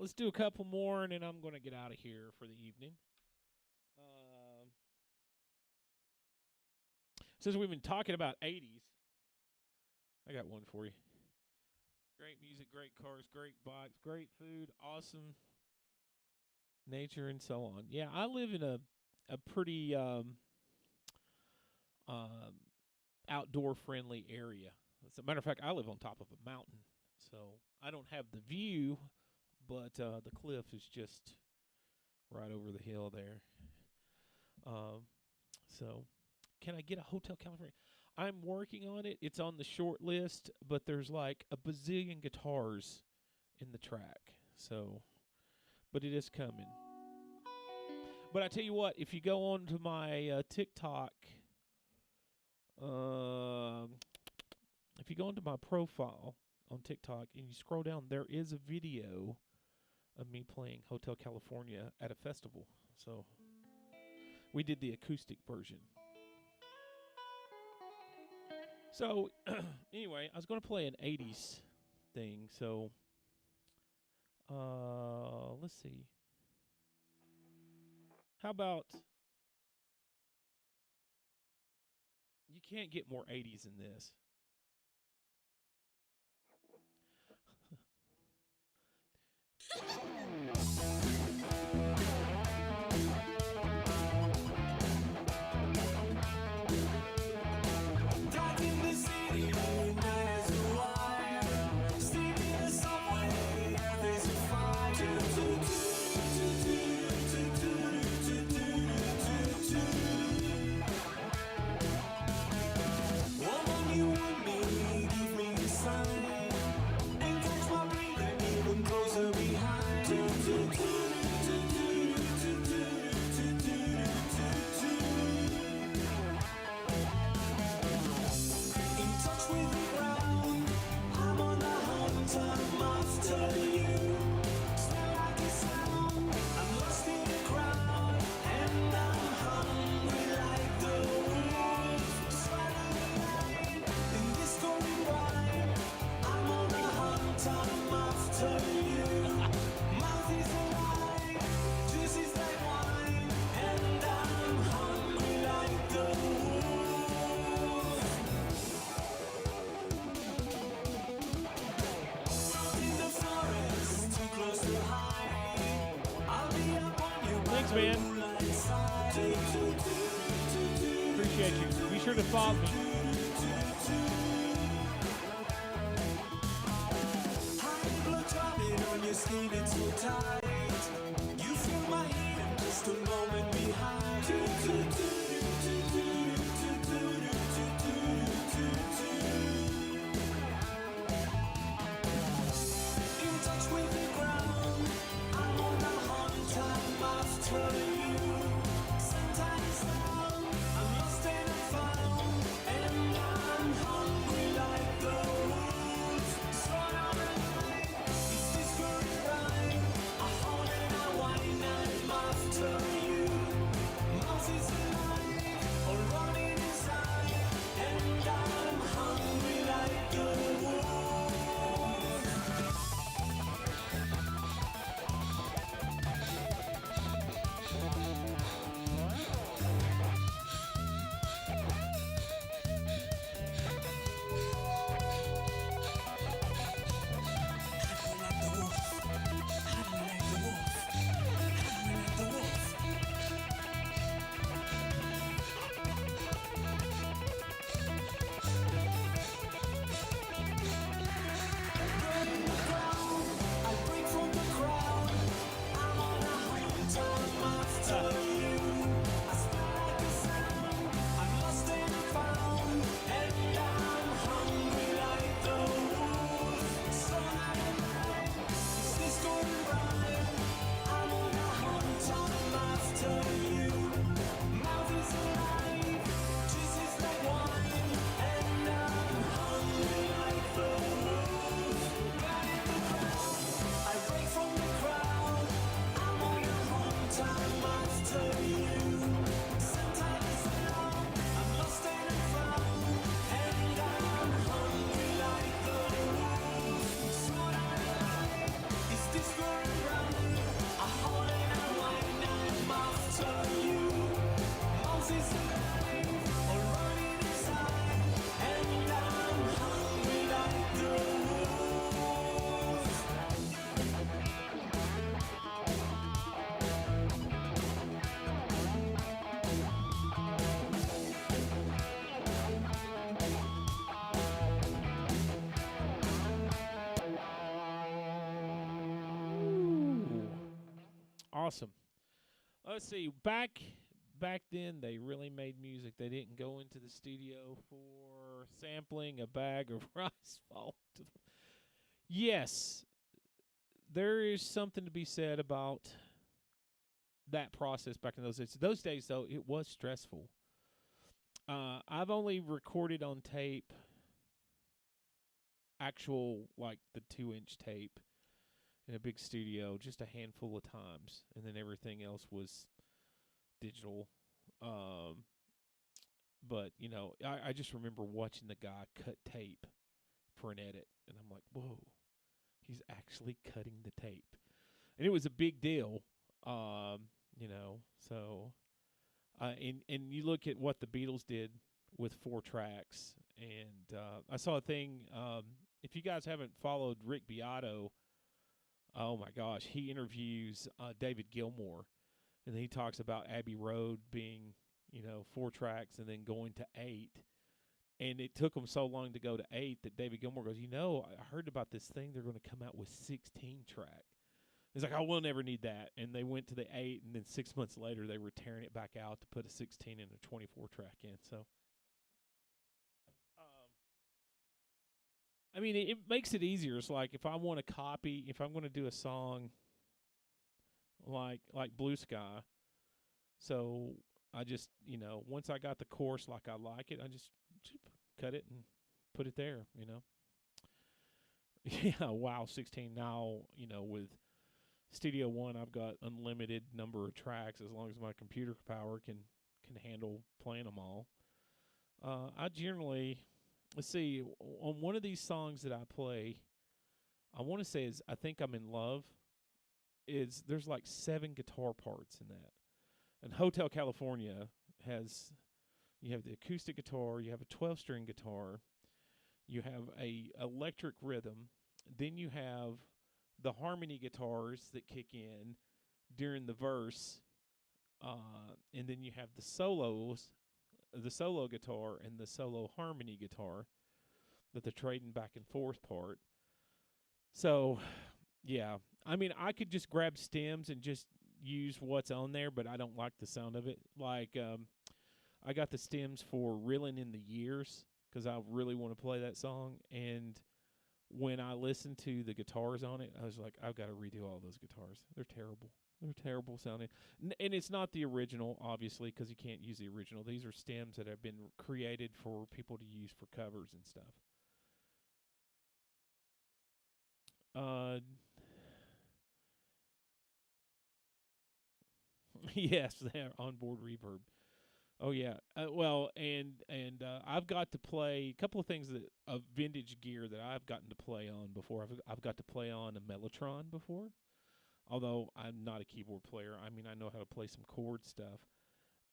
Let's do a couple more, and then I'm going to get out of here for the evening. Since we've been talking about 80s, I got one for you. Great music, great cars, great bikes, great food, awesome nature, and so on. Yeah, I live in a pretty outdoor friendly area. As a matter of fact, I live on top of a mountain, so I don't have the view, but the cliff is just right over the hill there. So, can I get a Hotel California? I'm working on it. It's on the short list, but there's like a bazillion guitars in the track. So, but it is coming. But I tell you what, if you go on to my TikTok, if you go into my profile on TikTok and you scroll down, there is a video of me playing Hotel California at a festival. So we did the acoustic version. So anyway, I was going to play an 80s thing. So let's see. How about, you can't get more 80s than this. Thanks, man. Appreciate you. Be sure to follow me. You feel my heat just a moment behind. In touch with the ground, I'm on a hunt, I'm after you. Sometimes down, I'm lost and I'm found, and I'm hungry like the wolves. So now is this going right? I hold and I whine, I'm after you. Mouth is alive, or running inside, and I'm hungry like the wolves. Awesome. Let's see. Back then, they really made music. They didn't go into the studio for sampling a bag of rice falling to the... Yes, there is something to be said about that process back in those days. Those days, though, it was stressful. I've only recorded on tape, actual, like the 2-inch tape in a big studio, just a handful of times, and then everything else was digital. But you know, I just remember watching the guy cut tape for an edit, and I'm like, whoa, he's actually cutting the tape, and it was a big deal. You know, so and you look at what the Beatles did with 4 tracks, and I saw a thing. If you guys haven't followed Rick Beato, oh my gosh, he interviews David Gilmour. And then he talks about Abbey Road being, 4 tracks and then going to 8. And it took them so long to go to 8 that David Gilmour goes, I heard about this thing. They're going to come out with 16 track. He's like, we'll never need that. And they went to the 8, and then 6 months later, they were tearing it back out to put a 16 and a 24 track in. So, I mean, it makes it easier. It's like if I want to copy, if I'm going to do a song like Blue Sky. So I just, once I got the chorus like I like it, I just cut it and put it there, Yeah, wow, 16 now, with Studio One, I've got unlimited number of tracks as long as my computer power can handle playing them all. I generally, let's see, on one of these songs that I play, I want to say is I Think I'm in Love. There's like 7 guitar parts in that. And Hotel California you have the acoustic guitar, you have a 12-string guitar, you have a electric rhythm, then you have the harmony guitars that kick in during the verse, and then you have the solo guitar and the solo harmony guitar that they're trading back and forth part. So, yeah. I mean, I could just grab stems and just use what's on there, but I don't like the sound of it. Like, I got the stems for Reeling in the Years because I really want to play that song. And when I listened to the guitars on it, I was like, I've got to redo all those guitars. They're terrible. They're terrible sounding. And it's not the original, obviously, because you can't use the original. These are stems that have been created for people to use for covers and stuff. Yes, they're onboard reverb. Oh yeah. I've got to play a couple of things of vintage gear that I've gotten to play on before. I've got to play on a Mellotron before, although I'm not a keyboard player. I mean, I know how to play some chord stuff.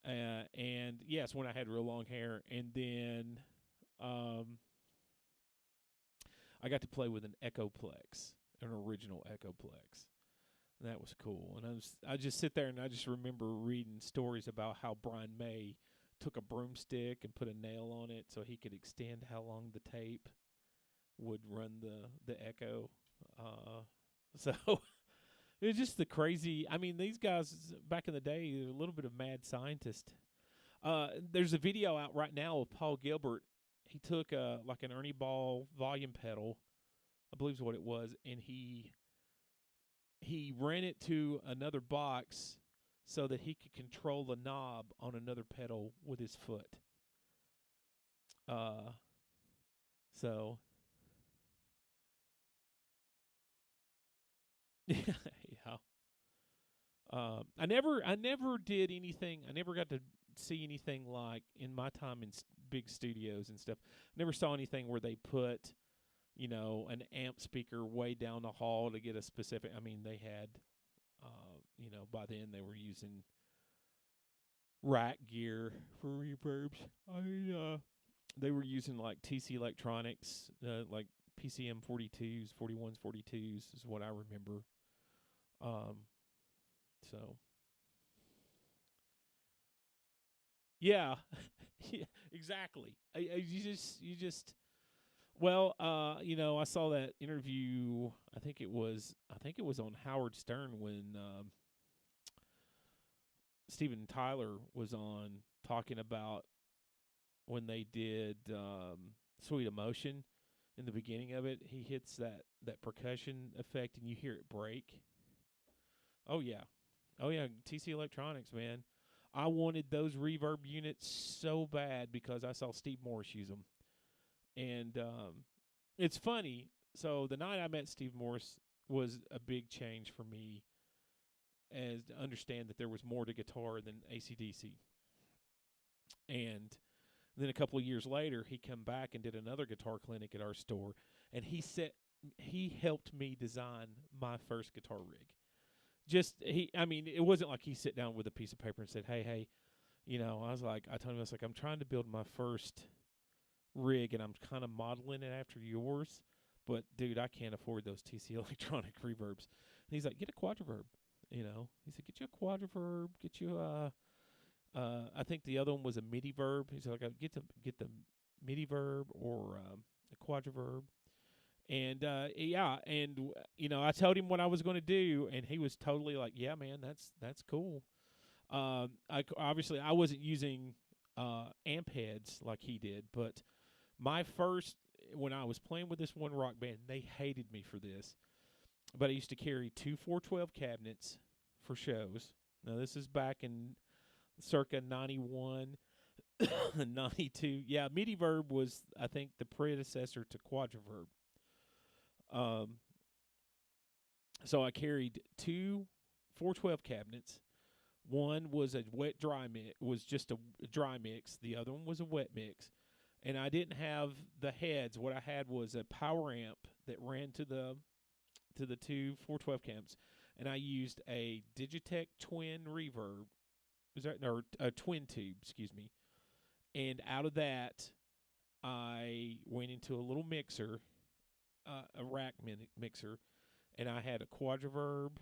And yes, when I had real long hair, and then I got to play with an Echoplex, an original Echoplex. And that was cool. And I just sit there and I just remember reading stories about how Brian May took a broomstick and put a nail on it so he could extend how long the tape would run the echo. So it was just the crazy. I mean, these guys back in the day, they're a little bit of mad scientist. There's a video out right now of Paul Gilbert. He took like an Ernie Ball volume pedal, I believe is what it was, and he ran it to another box so that he could control the knob on another pedal with his foot. So yeah. I never did anything. I never got to see anything like in my time in big studios and stuff. Never saw anything where they put, an amp speaker way down the hall to get a specific. I mean, they had, by then they were using rack gear for reverbs. They were using like TC Electronics, like PCM 42s, 41s, 42s is what I remember. So yeah, yeah, exactly. You just. Well, I saw that interview. I think it was on Howard Stern when Steven Tyler was on talking about when they did Sweet Emotion. In the beginning of it, he hits that percussion effect, and you hear it break. Oh yeah, TC Electronics, man. I wanted those reverb units so bad because I saw Steve Morris use them, and it's funny. So the night I met Steve Morris was a big change for me, as to understand that there was more to guitar than AC/DC. And then a couple of years later, he come back and did another guitar clinic at our store, and he helped me design my first guitar rig. It wasn't like he sat down with a piece of paper and said, hey, I told him, I'm trying to build my first rig, and I'm kind of modeling it after yours, but dude, I can't afford those TC Electronic reverbs. And he's like, get a quadriverb, He said, get you a quadriverb, get you I think the other one was a MIDI verb. He's like, get the MIDI verb or a quadriverb. And I told him what I was going to do, and he was totally like, "Yeah, man, that's cool." I wasn't using amp heads like he did, but when I was playing with this one rock band, they hated me for this. But I used to carry 2 412 cabinets for shows. Now this is back in circa 91, 92. Yeah, MIDI verb was, I think, the predecessor to quadriverb. So I carried 2 412 cabinets. One was a wet dry mix, was just a dry mix. The other one was a wet mix. And I didn't have the heads. What I had was a power amp that ran to the 2 412 cabs, and I used a Digitech Twin reverb. A twin tube, excuse me. And out of that, I went into a little mixer, a rack mixer, and I had a quadriverb,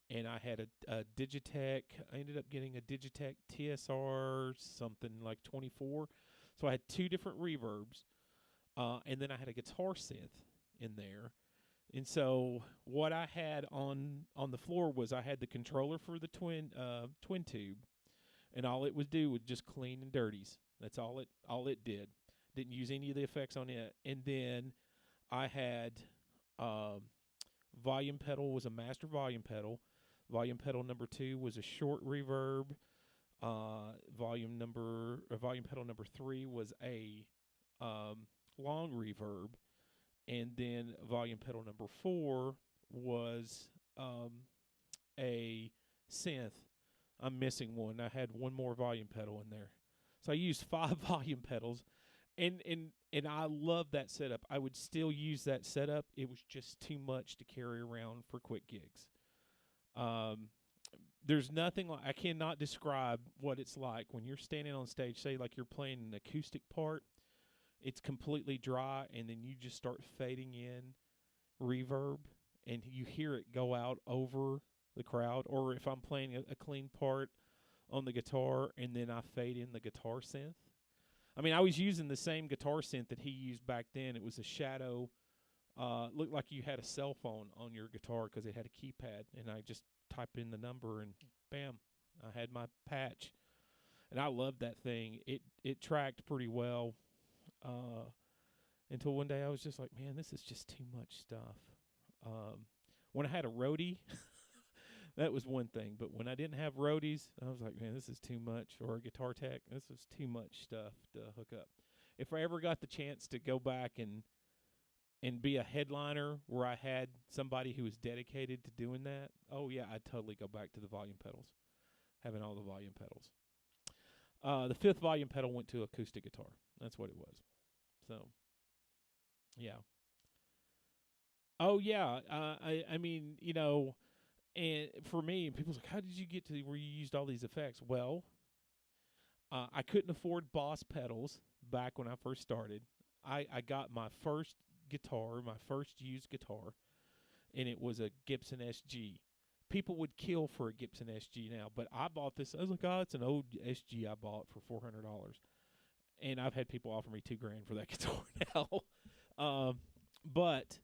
and I had a Digitech. I ended up getting a Digitech TSR something like 24. So I had 2 different reverbs, and then I had a guitar synth in there. And so what I had on the floor was I had the controller for the twin tube, and all it would do was just clean and dirties. That's all it did. Didn't use any of the effects on it. And then I had volume pedal was a master volume pedal. Volume pedal number 2 was a short reverb. Volume pedal number 3 was a long reverb. And then volume pedal number 4 was a synth. I'm missing one. I had one more volume pedal in there. So I used 5 volume pedals. And I love that setup. I would still use that setup. It was just too much to carry around for quick gigs. There's nothing like, I cannot describe what it's like when you're standing on stage, say like you're playing an acoustic part. It's completely dry, and then you just start fading in reverb, and you hear it go out over the crowd. Or if I'm playing a clean part on the guitar, and then I fade in the guitar synth. I mean, I was using the same guitar synth that he used back then. It was a Shadow. Looked like you had a cell phone on your guitar because it had a keypad, and I just typed in the number, and bam, I had my patch. And I loved that thing. It tracked pretty well. Until one day I was just like, man, this is just too much stuff. When I had a roadie, that was one thing. But when I didn't have roadies, I was like, man, this is too much. Or a guitar tech, this is too much stuff to hook up. If I ever got the chance to go back and be a headliner where I had somebody who was dedicated to doing that, oh yeah, I'd totally go back to the volume pedals, having all the volume pedals. The 5th volume pedal went to acoustic guitar. That's what it was. So, yeah. Oh, yeah. I mean, and for me, people's like, how did you get to where you used all these effects? Well, I couldn't afford Boss pedals back when I first started. I got my first guitar, my first used guitar, and it was a Gibson SG. People would kill for a Gibson SG now, but I bought this. I was like, oh, it's an old SG I bought for $400. And I've had people offer me $2,000 for that guitar now. But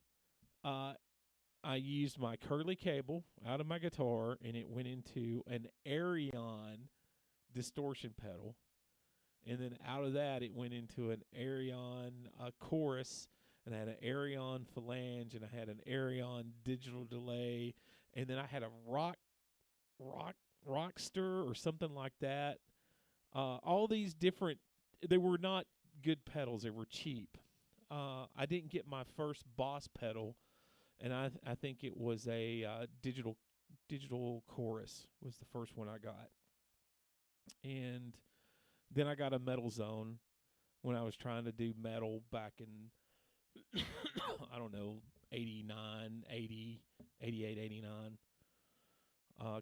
I used my curly cable out of my guitar, and it went into an Arion distortion pedal. And then out of that, it went into an Arion chorus, and I had an Arion flange, and I had an Arion digital delay, and then I had a Rockster or something like that. All these different, they were not good pedals. They were cheap. I didn't get my first Boss pedal, and I think it was a digital chorus was the first one I got. And then I got a Metal Zone when I was trying to do metal back in, I don't know, 89, 80, 88, 89.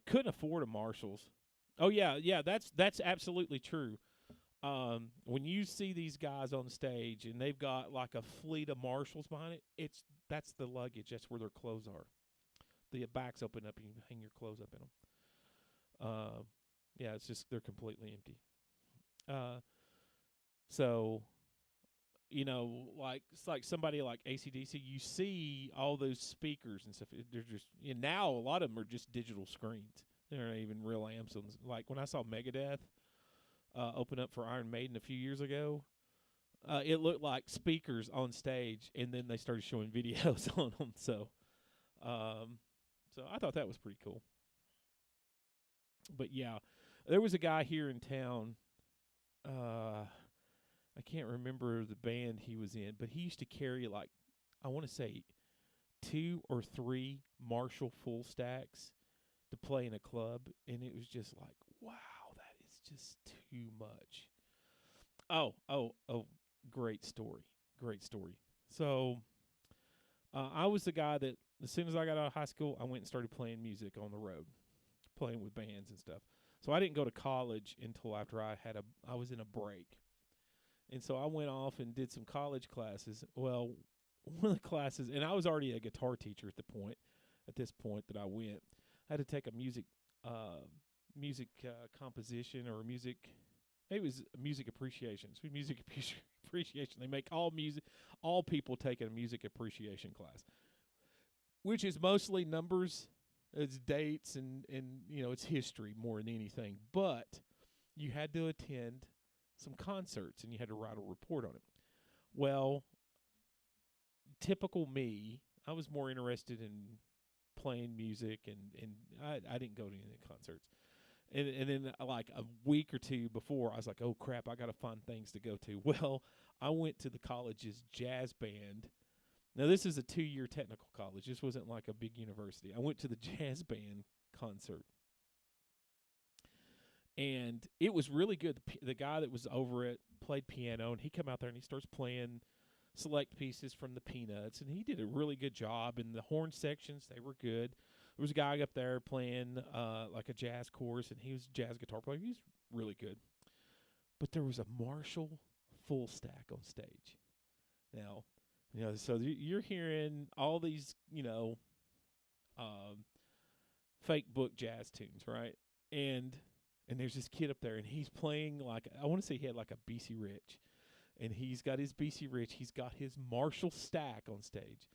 Couldn't afford a Marshalls. Oh, yeah, that's absolutely true. When you see these guys on stage and they've got like a fleet of Marshalls behind it, that's the luggage. That's where their clothes are. The backs open up and you hang your clothes up in them. Yeah, it's just they're completely empty. So, like it's like somebody like AC/DC, you see all those speakers and stuff. They're just now a lot of them are just digital screens. They're not even real amps. Like when I saw Megadeth open up for Iron Maiden a few years ago, it looked like speakers on stage, and then they started showing videos on them. So I thought that was pretty cool. But yeah, there was a guy here in town. I can't remember the band he was in, but he used to carry like, I want to say 2 or 3 Marshall full stacks to play in a club, and it was just like, wow, that is just too much. Oh, great story. So I was the guy that as soon as I got out of high school, I went and started playing music on the road, playing with bands and stuff. So I didn't go to college until after I was in a break. And so I went off and did some college classes. Well, one of the classes, and I was already a guitar teacher at this point that I went. I had to take a music composition or maybe it was music appreciation. It's music appreciation. They make all people taking a music appreciation class, which is mostly numbers, it's dates, and it's history more than anything. But you had to attend some concerts, and you had to write a report on it. Well, typical me, I was more interested in playing music, and I didn't go to any of the concerts. And then like a week or two before, I was like, oh, crap, I got to find things to go to. Well, I went to the college's jazz band. Now, this is a 2-year technical college. This wasn't like a big university. I went to the jazz band concert. And it was really good. The guy that was over it played piano, and he come out there and he starts playing select pieces from the Peanuts, and he did a really good job. And the horn sections, they were good. There was a guy up there playing like a jazz chorus, and he was a jazz guitar player. He was really good. But there was a Marshall full stack on stage. Now, so you're hearing all these, fake book jazz tunes, right? And there's this kid up there, and he's playing like, I want to say he had like a BC Rich. And he's got his BC Rich. He's got his Marshall stack on stage.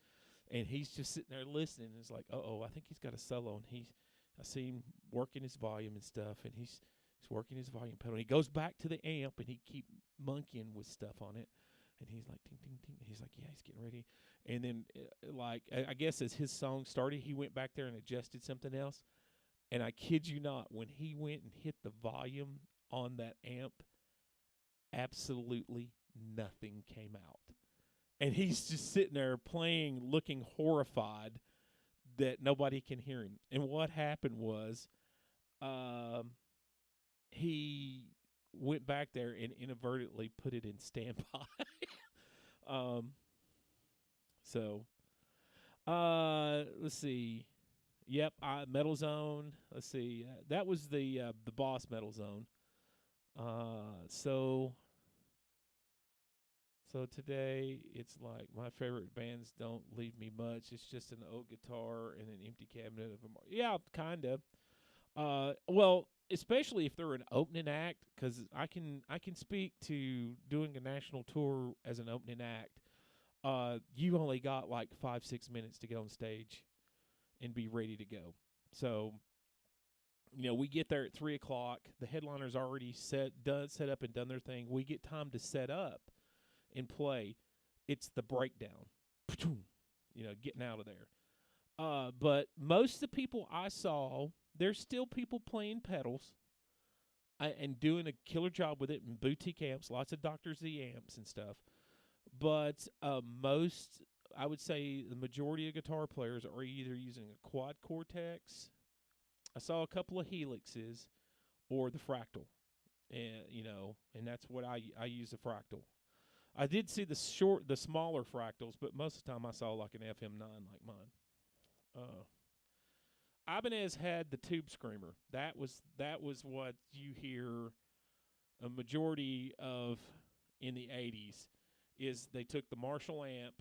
And he's just sitting there listening. And it's like, I think he's got a solo. And I see him working his volume and stuff. And he's working his volume pedal. And he goes back to the amp, and he keep monkeying with stuff on it. And he's like, ting, ting, ting. And he's like, yeah, he's getting ready. And then, I guess as his song started, he went back there and adjusted something else. And I kid you not, when he went and hit the volume on that amp, absolutely nothing came out. And he's just sitting there playing, looking horrified that nobody can hear him. And what happened was he went back there and inadvertently put it in standby. Let's see. Yep, Metal Zone. Let's see. That was the Boss Metal Zone. So today it's like my favorite bands don't leave me much. It's just an old guitar and an empty cabinet of them. Yeah, kind of. Well, especially if they're an opening act, because I can speak to doing a national tour as an opening act. You only got like 5-6 minutes to get on stage and be ready to go. So, we get there at 3:00. The headliner's already set up and done their thing. We get time to set up and play. It's the breakdown. Getting out of there. But most of the people I saw, there's still people playing pedals and doing a killer job with it in boutique amps, lots of Dr. Z amps and stuff. But most, I would say the majority of guitar players are either using a quad Cortex, I saw a couple of Helixes, or the Fractal. And that's what I use, the Fractal. I did see the smaller Fractals, but most of the time I saw like an FM9 like mine. Ibanez had the Tube Screamer. That was what you hear a majority of in the 80s, is they took the Marshall amp,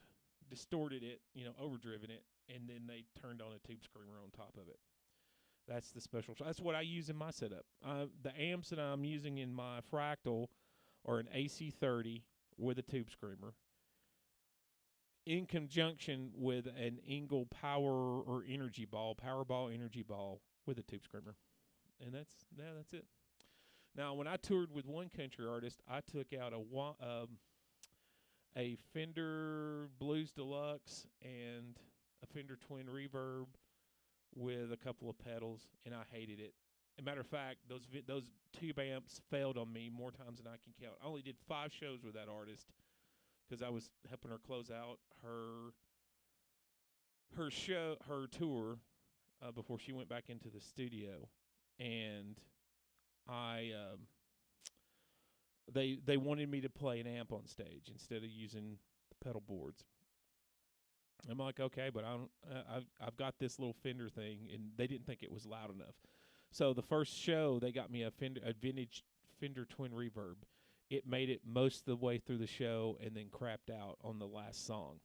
distorted it, overdriven it, and then they turned on a Tube Screamer on top of it. That's the special. That's what I use in my setup. The amps that I'm using in my Fractal are an AC30 with a Tube Screamer, in conjunction with an Engel Powerball energy ball with a Tube Screamer. And that's it. Now, when I toured with one country artist, I took out a Fender Blues Deluxe and a Fender Twin Reverb with a couple of pedals, and I hated it. As a matter of fact, those tube amps failed on me more times than I can count. I only did 5 shows with that artist because I was helping her close out her tour before she went back into the studio, and they wanted me to play an amp on stage instead of using the pedal boards. I'm like, okay, but I've got this little Fender thing, and they didn't think it was loud enough. So the first show, they got me a vintage Fender Twin Reverb. It made it most of the way through the show and then crapped out on the last song.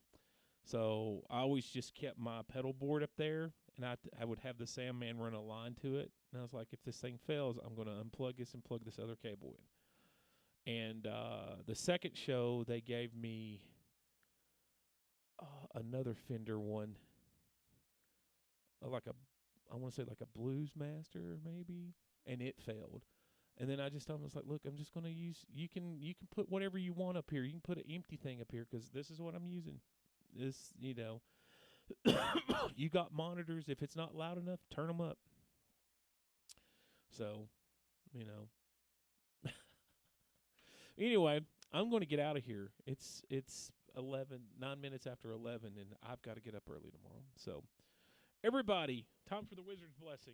So I always just kept my pedal board up there, and I would have the Sandman run a line to it. And I was like, if this thing fails, I'm going to unplug this and plug this other cable in. And the second show, they gave me another Fender one, I want to say like a Blues Master maybe, and it failed. And then I was like, look, I'm just going to use, you can put whatever you want up here. You can put an empty thing up here because this is what I'm using. This, you got monitors. If it's not loud enough, turn them up. So, Anyway, I'm going to get out of here. It's 9 minutes after 11, and I've got to get up early tomorrow. So, everybody, time for the Wizard's Blessing.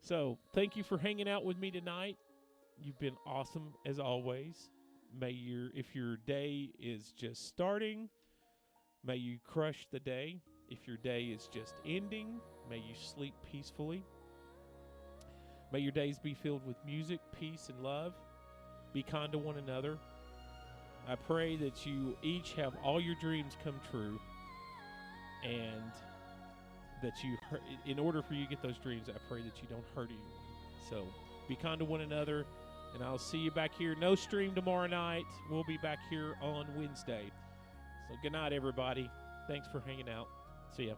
So, thank you for hanging out with me tonight. You've been awesome as always. If your day is just starting, may you crush the day. If your day is just ending, may you sleep peacefully. May your days be filled with music, peace, and love. Be kind to one another. I pray that you each have all your dreams come true, and that in order for you to get those dreams, I pray that you don't hurt anyone. So be kind to one another, and I'll see you back here. No stream tomorrow night. We'll be back here on Wednesday. So good night, everybody. Thanks for hanging out. See ya.